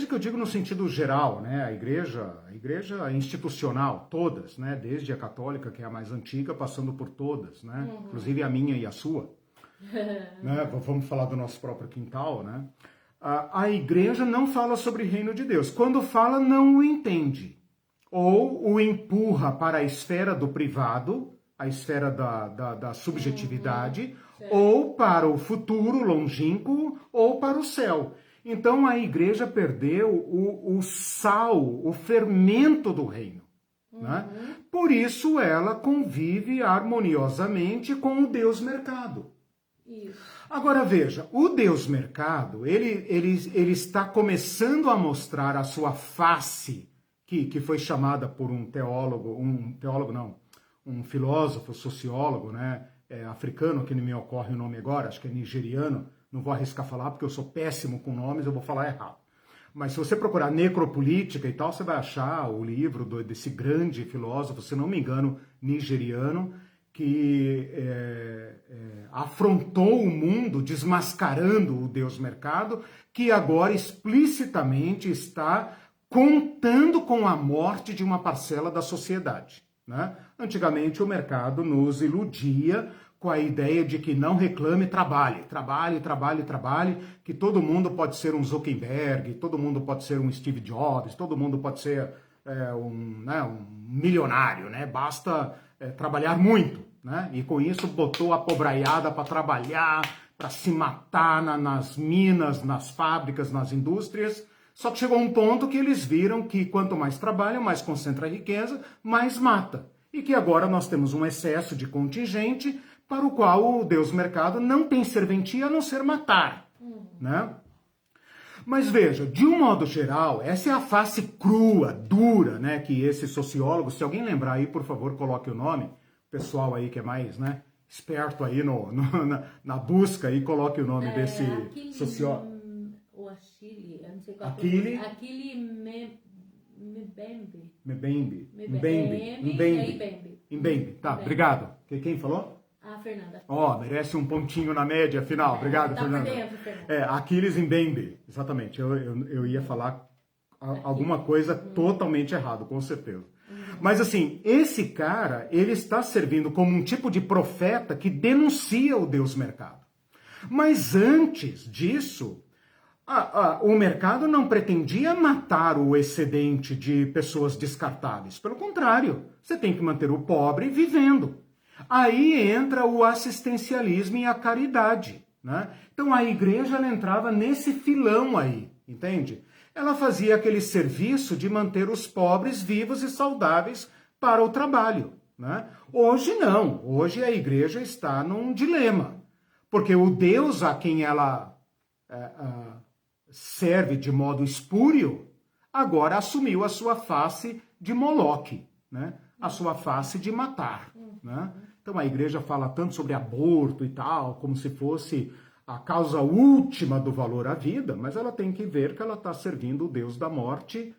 A: que eu digo no sentido geral, né? A igreja institucional, todas, né? Desde a católica, que é a mais antiga, passando por todas, né? Inclusive a minha e a sua. Né? Vamos falar do nosso próprio quintal, né? A igreja não fala sobre o reino de Deus. Quando fala, não o entende. Ou o empurra para a esfera do privado, a esfera da subjetividade, ou para o futuro longínquo, ou para o céu. Então a igreja perdeu o sal, o fermento do reino. Né? Por isso ela convive harmoniosamente com o Deus mercado.
B: Isso.
A: Agora veja, o Deus mercado, ele está começando a mostrar a sua face, que foi chamada por um filósofo, sociólogo, né, africano, que não me ocorre o nome agora, acho que é nigeriano, não vou arriscar falar porque eu sou péssimo com nomes, eu vou falar errado. Mas se você procurar necropolítica e tal, você vai achar o livro desse grande filósofo, se não me engano, nigeriano, que afrontou o mundo desmascarando o Deus mercado, que agora explicitamente está contando com a morte de uma parcela da sociedade. Né? Antigamente o mercado nos iludia com a ideia de que não reclame, trabalhe, que todo mundo pode ser um Zuckerberg, todo mundo pode ser um Steve Jobs, todo mundo pode ser um milionário, né? Basta trabalhar muito. Né? E com isso botou a pobraiada para trabalhar, para se matar nas minas, nas fábricas, nas indústrias. Só que chegou um ponto que eles viram que quanto mais trabalha, mais concentra a riqueza, mais mata. E que agora nós temos um excesso de contingente para o qual o Deus mercado não tem serventia a não ser matar. Né? Mas veja, de um modo geral, essa é a face crua, dura, né, que esse sociólogo, se alguém lembrar aí, por favor, coloque o nome, pessoal aí que é mais, né, esperto aí na busca aí, coloque o nome desse sociólogo.
B: O Achille, eu não sei qual
A: Achille Mbembe. Tá, obrigado. Quem falou?
B: A Fernanda.
A: Merece um pontinho na média final. Obrigado, Fernanda. Aquiles Mbembe, exatamente. Eu ia falar alguma coisa totalmente errado, com certeza. Mas assim, esse cara, ele está servindo como um tipo de profeta que denuncia o Deus mercado. Mas antes disso, o mercado não pretendia matar o excedente de pessoas descartáveis. Pelo contrário, você tem que manter o pobre vivendo. Aí entra o assistencialismo e a caridade. Né? Então a igreja ela entrava nesse filão aí, entende? Ela fazia aquele serviço de manter os pobres vivos e saudáveis para o trabalho. Né? Hoje não. Hoje a igreja está num dilema. Porque o Deus a quem ela serve de modo espúrio, agora assumiu a sua face de Moloque, né? A sua face de matar. Né? Então a igreja fala tanto sobre aborto e tal, como se fosse a causa última do valor à vida, mas ela tem que ver que ela está servindo o Deus da morte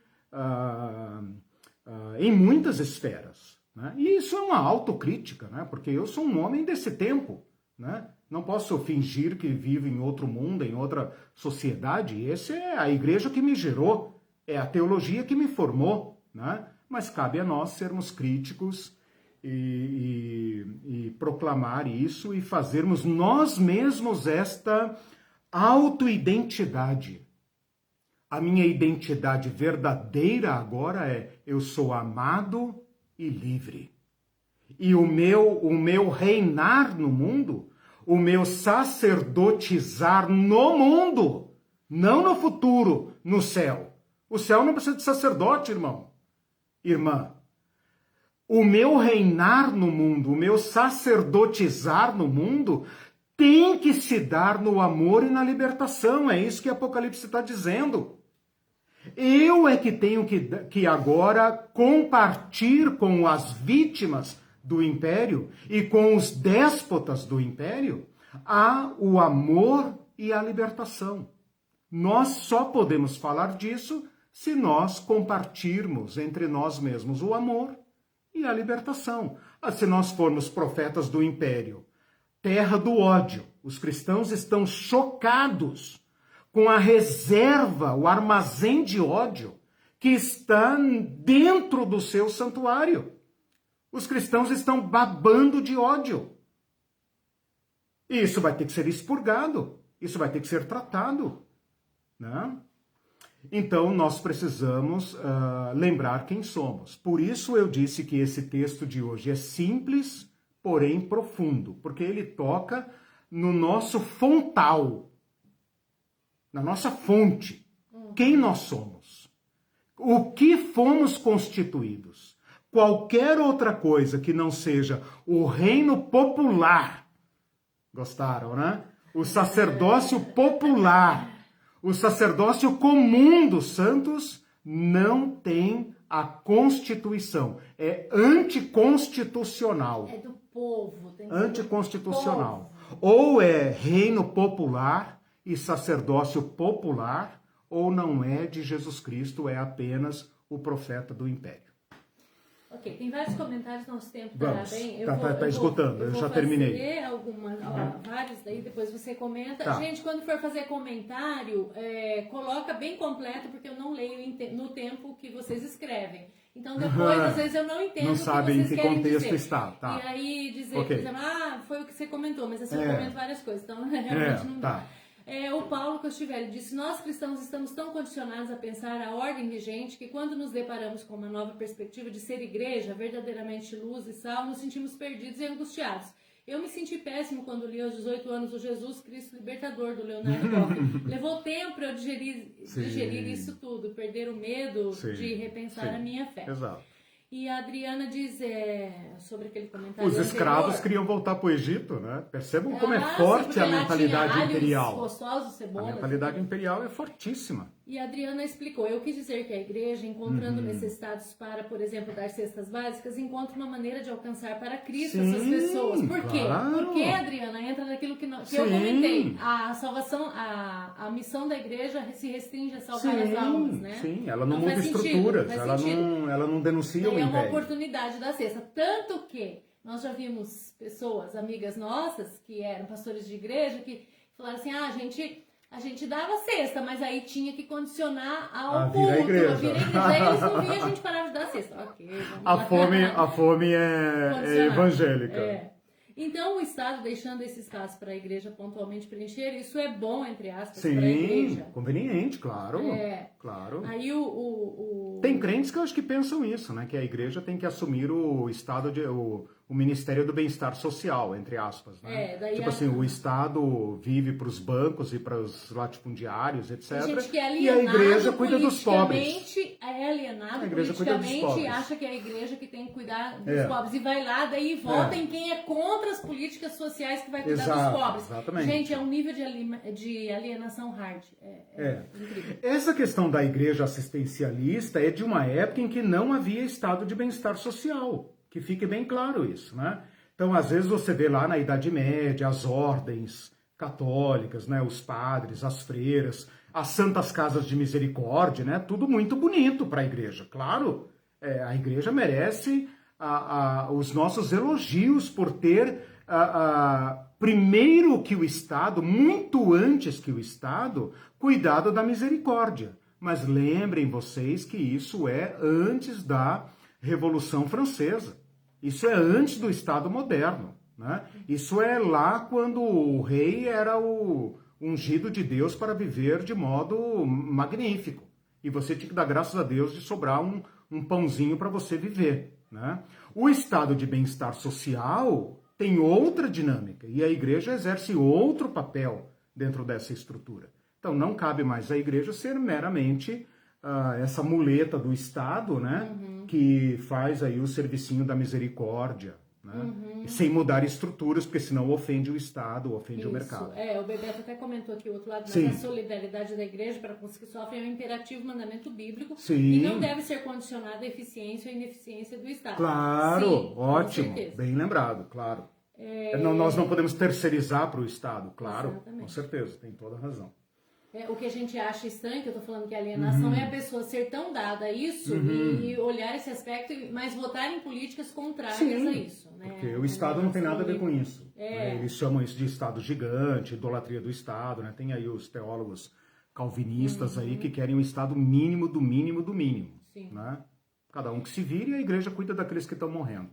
A: em muitas esferas. Né? E isso é uma autocrítica, né? Porque eu sou um homem desse tempo. Né? Não posso fingir que vivo em outro mundo, em outra sociedade. Essa é a igreja que me gerou, é a teologia que me formou. Né? Mas cabe a nós sermos críticos e proclamar isso e fazermos nós mesmos esta autoidentidade. A minha identidade verdadeira agora é: eu sou amado e livre. E o meu reinar no mundo, o meu sacerdotizar no mundo, não no futuro, no céu. O céu não precisa de sacerdote, irmão, irmã. o meu reinar no mundo, o meu sacerdotizar no mundo, tem que se dar no amor e na libertação. É isso que Apocalipse está dizendo. Eu é que tenho que agora compartilhar com as vítimas do império e com os déspotas do império o amor e a libertação. Nós só podemos falar disso se nós compartilharmos entre nós mesmos o amor e a libertação. Se nós formos profetas do império, terra do ódio, os cristãos estão chocados com a reserva, o armazém de ódio que está dentro do seu santuário. Os cristãos estão babando de ódio. E isso vai ter que ser expurgado, isso vai ter que ser tratado, né? Então, nós precisamos lembrar quem somos. Por isso eu disse que esse texto de hoje é simples, porém profundo, porque ele toca no nosso fontal, na nossa fonte. Quem nós somos? O que fomos constituídos? Qualquer outra coisa que não seja o reino popular. Gostaram, né? O sacerdócio popular. O sacerdócio comum dos santos não tem a Constituição. É anticonstitucional.
B: É do povo.
A: Anticonstitucional. Ou é reino popular e sacerdócio popular, ou não é de Jesus Cristo, é apenas o profeta do império.
B: Ok, tem vários comentários, nosso tempo
A: Vamos,
B: bem.
A: Tá esgotando, eu já terminei.
B: Vários, daí depois você comenta.
A: Tá.
B: Gente, quando for fazer comentário, coloca bem completo, porque eu não leio no tempo que vocês escrevem. Então depois, às vezes, eu não entendo
A: não
B: o que
A: sabe
B: vocês
A: em que
B: querem
A: contexto
B: dizer.
A: está. Tá.
B: E aí dizer,
A: Okay.
B: por exemplo, foi o que você comentou, mas assim eu comento várias coisas, então realmente não dá.
A: Tá.
B: O Paulo Costivelli disse: nós cristãos estamos tão condicionados a pensar a ordem vigente que quando nos deparamos com uma nova perspectiva de ser igreja, verdadeiramente luz e sal, nos sentimos perdidos e angustiados. Eu me senti péssimo quando li aos 18 anos o Jesus Cristo Libertador, do Leonardo Boff. Levou tempo para eu digerir isso tudo, perder o medo de repensar a minha fé.
A: Exato.
B: E a Adriana diz sobre aquele comentário.
A: Os escravos queriam voltar para o Egito, né? Percebam como é forte a mentalidade imperial.
B: Gostosos, cebolas,
A: a mentalidade imperial é fortíssima.
B: E a Adriana explicou: eu quis dizer que a igreja, encontrando necessitados para, por exemplo, dar cestas básicas, encontra uma maneira de alcançar para Cristo essas pessoas. Por quê?
A: Claro.
B: Porque, Adriana, entra naquilo que eu comentei. A salvação, a missão da igreja se restringe a salvar as almas, né?
A: Sim, ela não muda estruturas, ela não denuncia o império.
B: É uma oportunidade da cesta. Tanto que nós já vimos pessoas, amigas nossas, que eram pastores de igreja, que falaram assim: a gente dava cesta, mas aí tinha que condicionar ao culto, a vir à igreja. Aí eles não vinham, a gente parava de dar cesta. Ok,
A: a fome é evangélica.
B: Então, o Estado deixando esse espaço para a igreja pontualmente preencher, isso é bom, entre aspas,
A: para
B: a igreja.
A: Conveniente, claro. Claro.
B: Aí
A: Tem crentes que eu acho que pensam isso, né? Que a igreja tem que assumir o Estado o Ministério do Bem-Estar Social, entre aspas, né? Tipo assim, o Estado vive para os bancos e para os latifundiários, etc.
B: Tem gente que é alienado,
A: e a igreja cuida dos pobres.
B: É alienado
A: a igreja
B: politicamente e acha que é a igreja que tem que cuidar dos pobres. E vai lá, daí vota em quem é contra as políticas sociais que vai cuidar dos pobres.
A: Exatamente.
B: Gente, é um nível de alienação hard. Incrível.
A: Essa questão da igreja assistencialista é de uma época em que não havia estado de bem-estar social. Que fique bem claro isso, né? Então, às vezes você vê lá na Idade Média as ordens católicas, né? Os padres, as freiras, as santas casas de misericórdia, né? Tudo muito bonito para a igreja. Claro, a igreja merece os nossos elogios por ter, primeiro que o Estado, muito antes que o Estado, cuidado da misericórdia. Mas lembrem vocês que isso é antes da Revolução Francesa. Isso é antes do Estado moderno, né? Isso é lá quando o rei era o ungido de Deus para viver de modo magnífico. E você tinha que dar graças a Deus de sobrar um pãozinho para você viver, né? O estado de bem-estar social tem outra dinâmica e a igreja exerce outro papel dentro dessa estrutura. Então não cabe mais à igreja ser meramente essa muleta do Estado, né? que faz aí o servicinho da misericórdia, né? Sem mudar estruturas, porque senão ofende o Estado, ofende o mercado.
B: O Bebeto até comentou aqui o outro lado, mas a solidariedade da igreja para com os que sofrem é um imperativo mandamento bíblico e não deve ser condicionado à eficiência ou ineficiência do Estado.
A: Claro, ótimo, bem lembrado, claro. Nós não podemos terceirizar para o Estado, claro, exatamente. Com certeza, tem toda a razão.
B: O que a gente acha estranho, que eu tô falando que a alienação é a pessoa ser tão dada a isso e olhar esse aspecto, mas votar em políticas contrárias a isso. Né?
A: Porque o Estado não tem nada a ver com isso. Eles chamam isso de Estado gigante, idolatria do Estado, né? Tem aí os teólogos calvinistas aí que querem um Estado mínimo do mínimo do mínimo. Né? Cada um que se vire e a igreja cuida daqueles que estão morrendo.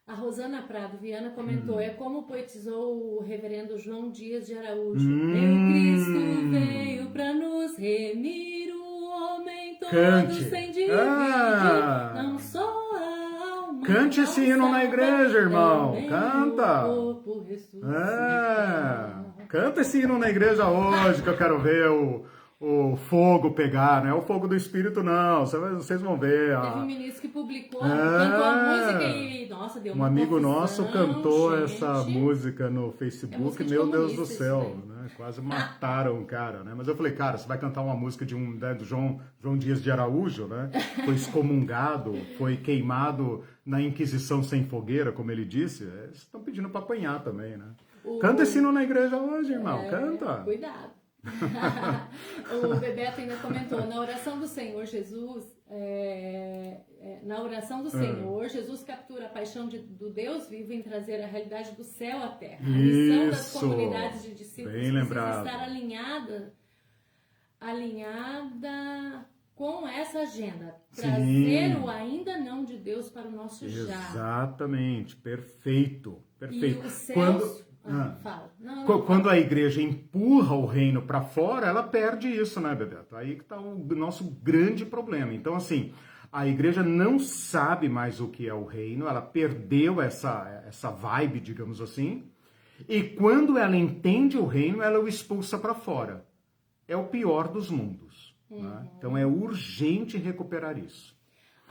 B: A Rosana Prado Viana comentou, é como poetizou o reverendo João Dias de Araújo. Meu Cristo veio para nos remir, o homem todo sem dividir, não só a alma.
A: Cante esse hino na igreja, irmão, canta. Canta esse hino na igreja hoje, que eu quero ver o fogo pegar, não é o fogo do Espírito, não. Vocês vão ver.
B: Teve um ministro que publicou, cantou a música e, nossa, deu uma
A: amigo
B: confusão,
A: nosso cantou essa música no Facebook, meu Deus do céu, né? Quase mataram o cara, né? Mas eu falei, cara, você vai cantar uma música do João Dias de Araújo, né? Foi excomungado, foi queimado na Inquisição sem fogueira, como ele disse. Vocês estão pedindo para apanhar também, né? Canta esse hino na igreja hoje, irmão, canta.
B: Cuidado. O Bebeto ainda comentou, na oração do Senhor Jesus, Jesus captura a paixão do Deus vivo em trazer a realidade do céu à terra. A missão das comunidades de discípulos precisa estar alinhada com essa agenda. Trazer o ainda não de Deus para o nosso já.
A: Exatamente, perfeito.
B: E os céus... Fala.
A: Quando a igreja empurra o reino para fora, ela perde isso, né, Bebeto? Aí que está o nosso grande problema. Então, assim, a igreja não sabe mais o que é o reino, ela perdeu essa vibe, digamos assim, e quando ela entende o reino, ela o expulsa para fora. É o pior dos mundos. Né? Então, é urgente recuperar isso.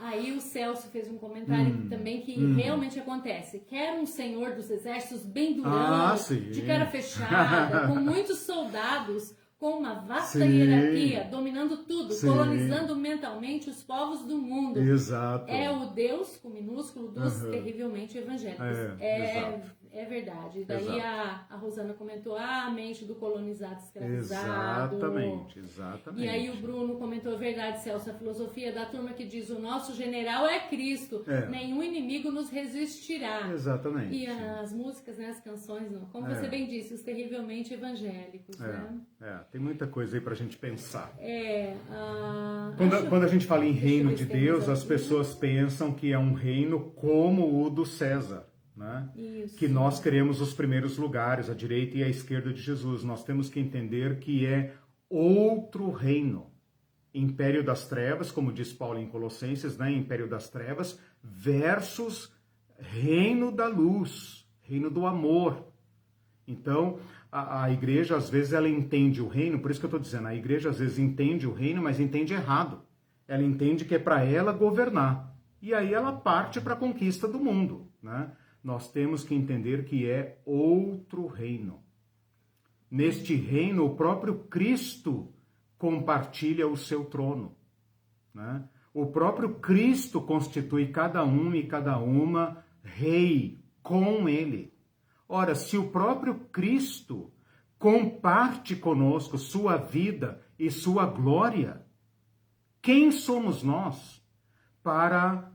B: Aí o Celso fez um comentário também que realmente acontece. Quer um senhor dos exércitos bem durão, de cara fechada, com muitos soldados, com uma vasta hierarquia, dominando tudo, colonizando mentalmente os povos do mundo.
A: Exato.
B: É o Deus, com minúsculo, dos terrivelmente evangélicos. É verdade. Daí a Rosana comentou, a mente do colonizado escravizado.
A: Exatamente.
B: E aí o Bruno comentou, verdade, Celso, a filosofia da turma que diz, o nosso general é Cristo, nenhum inimigo nos resistirá.
A: Exatamente.
B: E as músicas, né, as canções, como você bem disse, os terrivelmente evangélicos, né?
A: Tem muita coisa aí pra gente pensar.
B: Quando
A: a gente fala em reino de Deus, as pessoas pensam que é um reino como o do César. Né? Que nós queremos os primeiros lugares, a direita e a esquerda de Jesus. Nós temos que entender que é outro reino. Império das trevas, como diz Paulo em Colossenses, né? Império das trevas versus reino da luz, reino do amor. Então, a igreja, às vezes, ela entende o reino, por isso que eu estou dizendo, a igreja, às vezes, entende o reino, mas entende errado. Ela entende que é para ela governar. E aí ela parte para a conquista do mundo, né? Nós temos que entender que é outro reino. Neste reino, o próprio Cristo compartilha o seu trono. Né? O próprio Cristo constitui cada um e cada uma rei com ele. Ora, se o próprio Cristo comparte conosco sua vida e sua glória, quem somos nós para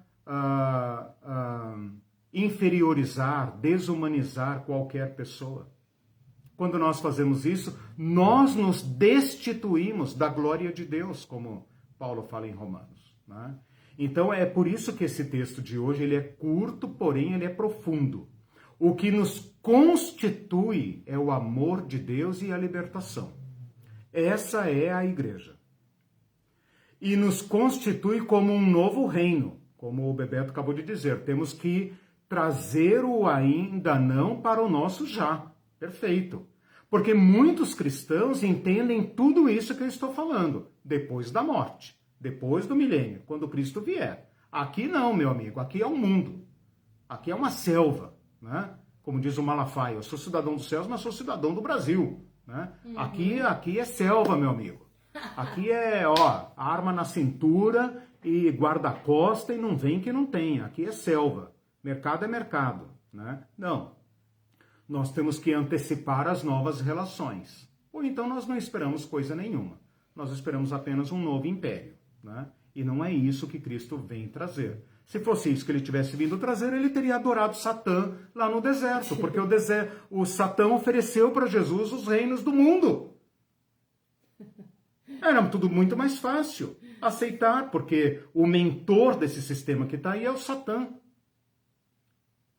A: inferiorizar, desumanizar qualquer pessoa? Quando nós fazemos isso, nós nos destituímos da glória de Deus, como Paulo fala em Romanos. Né? Então é por isso que esse texto de hoje ele é curto, porém ele é profundo. O que nos constitui é o amor de Deus e a libertação. Essa é a igreja. E nos constitui como um novo reino, como o Bebeto acabou de dizer. Temos que trazer o ainda não para o nosso já. Perfeito. Porque muitos cristãos entendem tudo isso que eu estou falando depois da morte, depois do milênio, quando Cristo vier. Aqui não, meu amigo, aqui é um mundo, aqui é uma selva, né? Como diz o Malafaia, eu sou cidadão dos céus, mas sou cidadão do Brasil, né? Aqui é selva, meu amigo. Aqui é, arma na cintura e guarda-costa e não vem que não tem. Aqui é selva. Mercado é mercado, né? Não. Nós temos que antecipar as novas relações. Ou então nós não esperamos coisa nenhuma. Nós esperamos apenas um novo império, né? E não é isso que Cristo vem trazer. Se fosse isso que ele tivesse vindo trazer, ele teria adorado Satã lá no deserto, porque o Satã ofereceu para Jesus os reinos do mundo. Era tudo muito mais fácil aceitar, porque o mentor desse sistema que está aí é o Satã.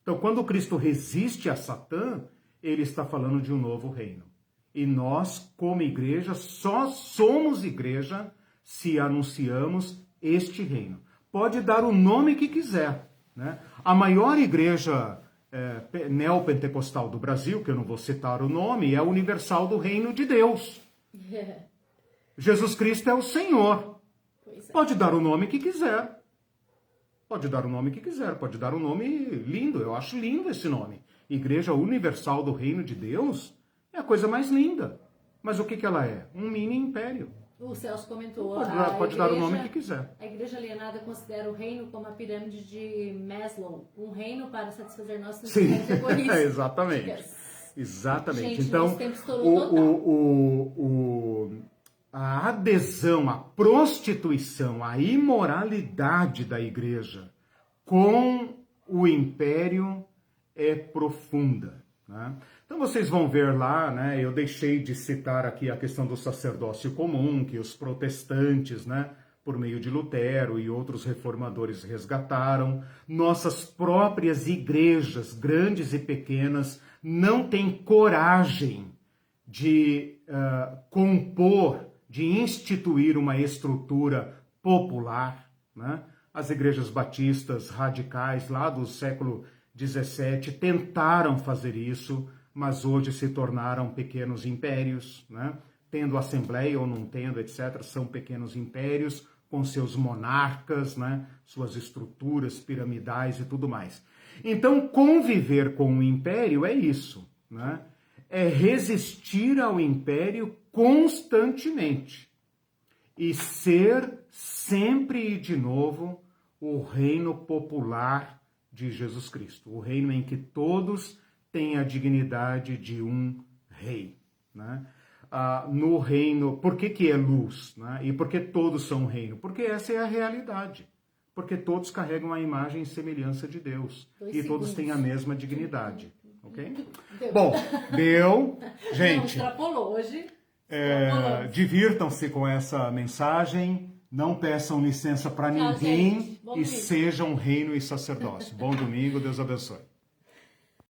A: Então, quando Cristo resiste a Satã, ele está falando de um novo reino. E nós, como igreja, só somos igreja se anunciamos este reino. Pode dar o nome que quiser, né? A maior igreja neopentecostal do Brasil, que eu não vou citar o nome, é a Universal do Reino de Deus. Jesus Cristo é o Senhor. Pode dar o nome que quiser. Pode dar o nome que quiser. Pode dar um nome lindo. Eu acho lindo esse nome. Igreja Universal do Reino de Deus é a coisa mais linda. Mas o que ela é? Um mini império.
B: O Celso comentou.
A: Pode dar o nome que quiser.
B: A igreja alienada considera o reino como a pirâmide de Maslow. Um reino para satisfazer nossos necessidades egoístas.
A: Exatamente. Exatamente.
B: Gente,
A: então, a adesão, a prostituição, a imoralidade da igreja com o império é profunda, né? Então vocês vão ver lá, né? Eu deixei de citar aqui a questão do sacerdócio comum, que os protestantes, né, por meio de Lutero e outros reformadores resgataram. Nossas próprias igrejas, grandes e pequenas, não têm coragem de compor, de instituir uma estrutura popular, né? As igrejas batistas radicais lá do século XVII tentaram fazer isso, mas hoje se tornaram pequenos impérios, né? Tendo assembleia ou não tendo, etc., são pequenos impérios com seus monarcas, né? Suas estruturas piramidais e tudo mais. Então, conviver com o império é isso, né? É resistir ao império constantemente e ser sempre e de novo o reino popular de Jesus Cristo, o reino em que todos têm a dignidade de um rei, né? No reino, por que é luz, né? E por que todos são reino? Porque essa é a realidade, porque todos carregam a imagem e semelhança de Deus e todos têm a mesma dignidade. Okay? Bom, deu. Gente,
B: não, extrapolou hoje.
A: Divirtam-se com essa mensagem, não peçam licença para ninguém e sejam reino e sacerdócio. Bom domingo, Deus abençoe.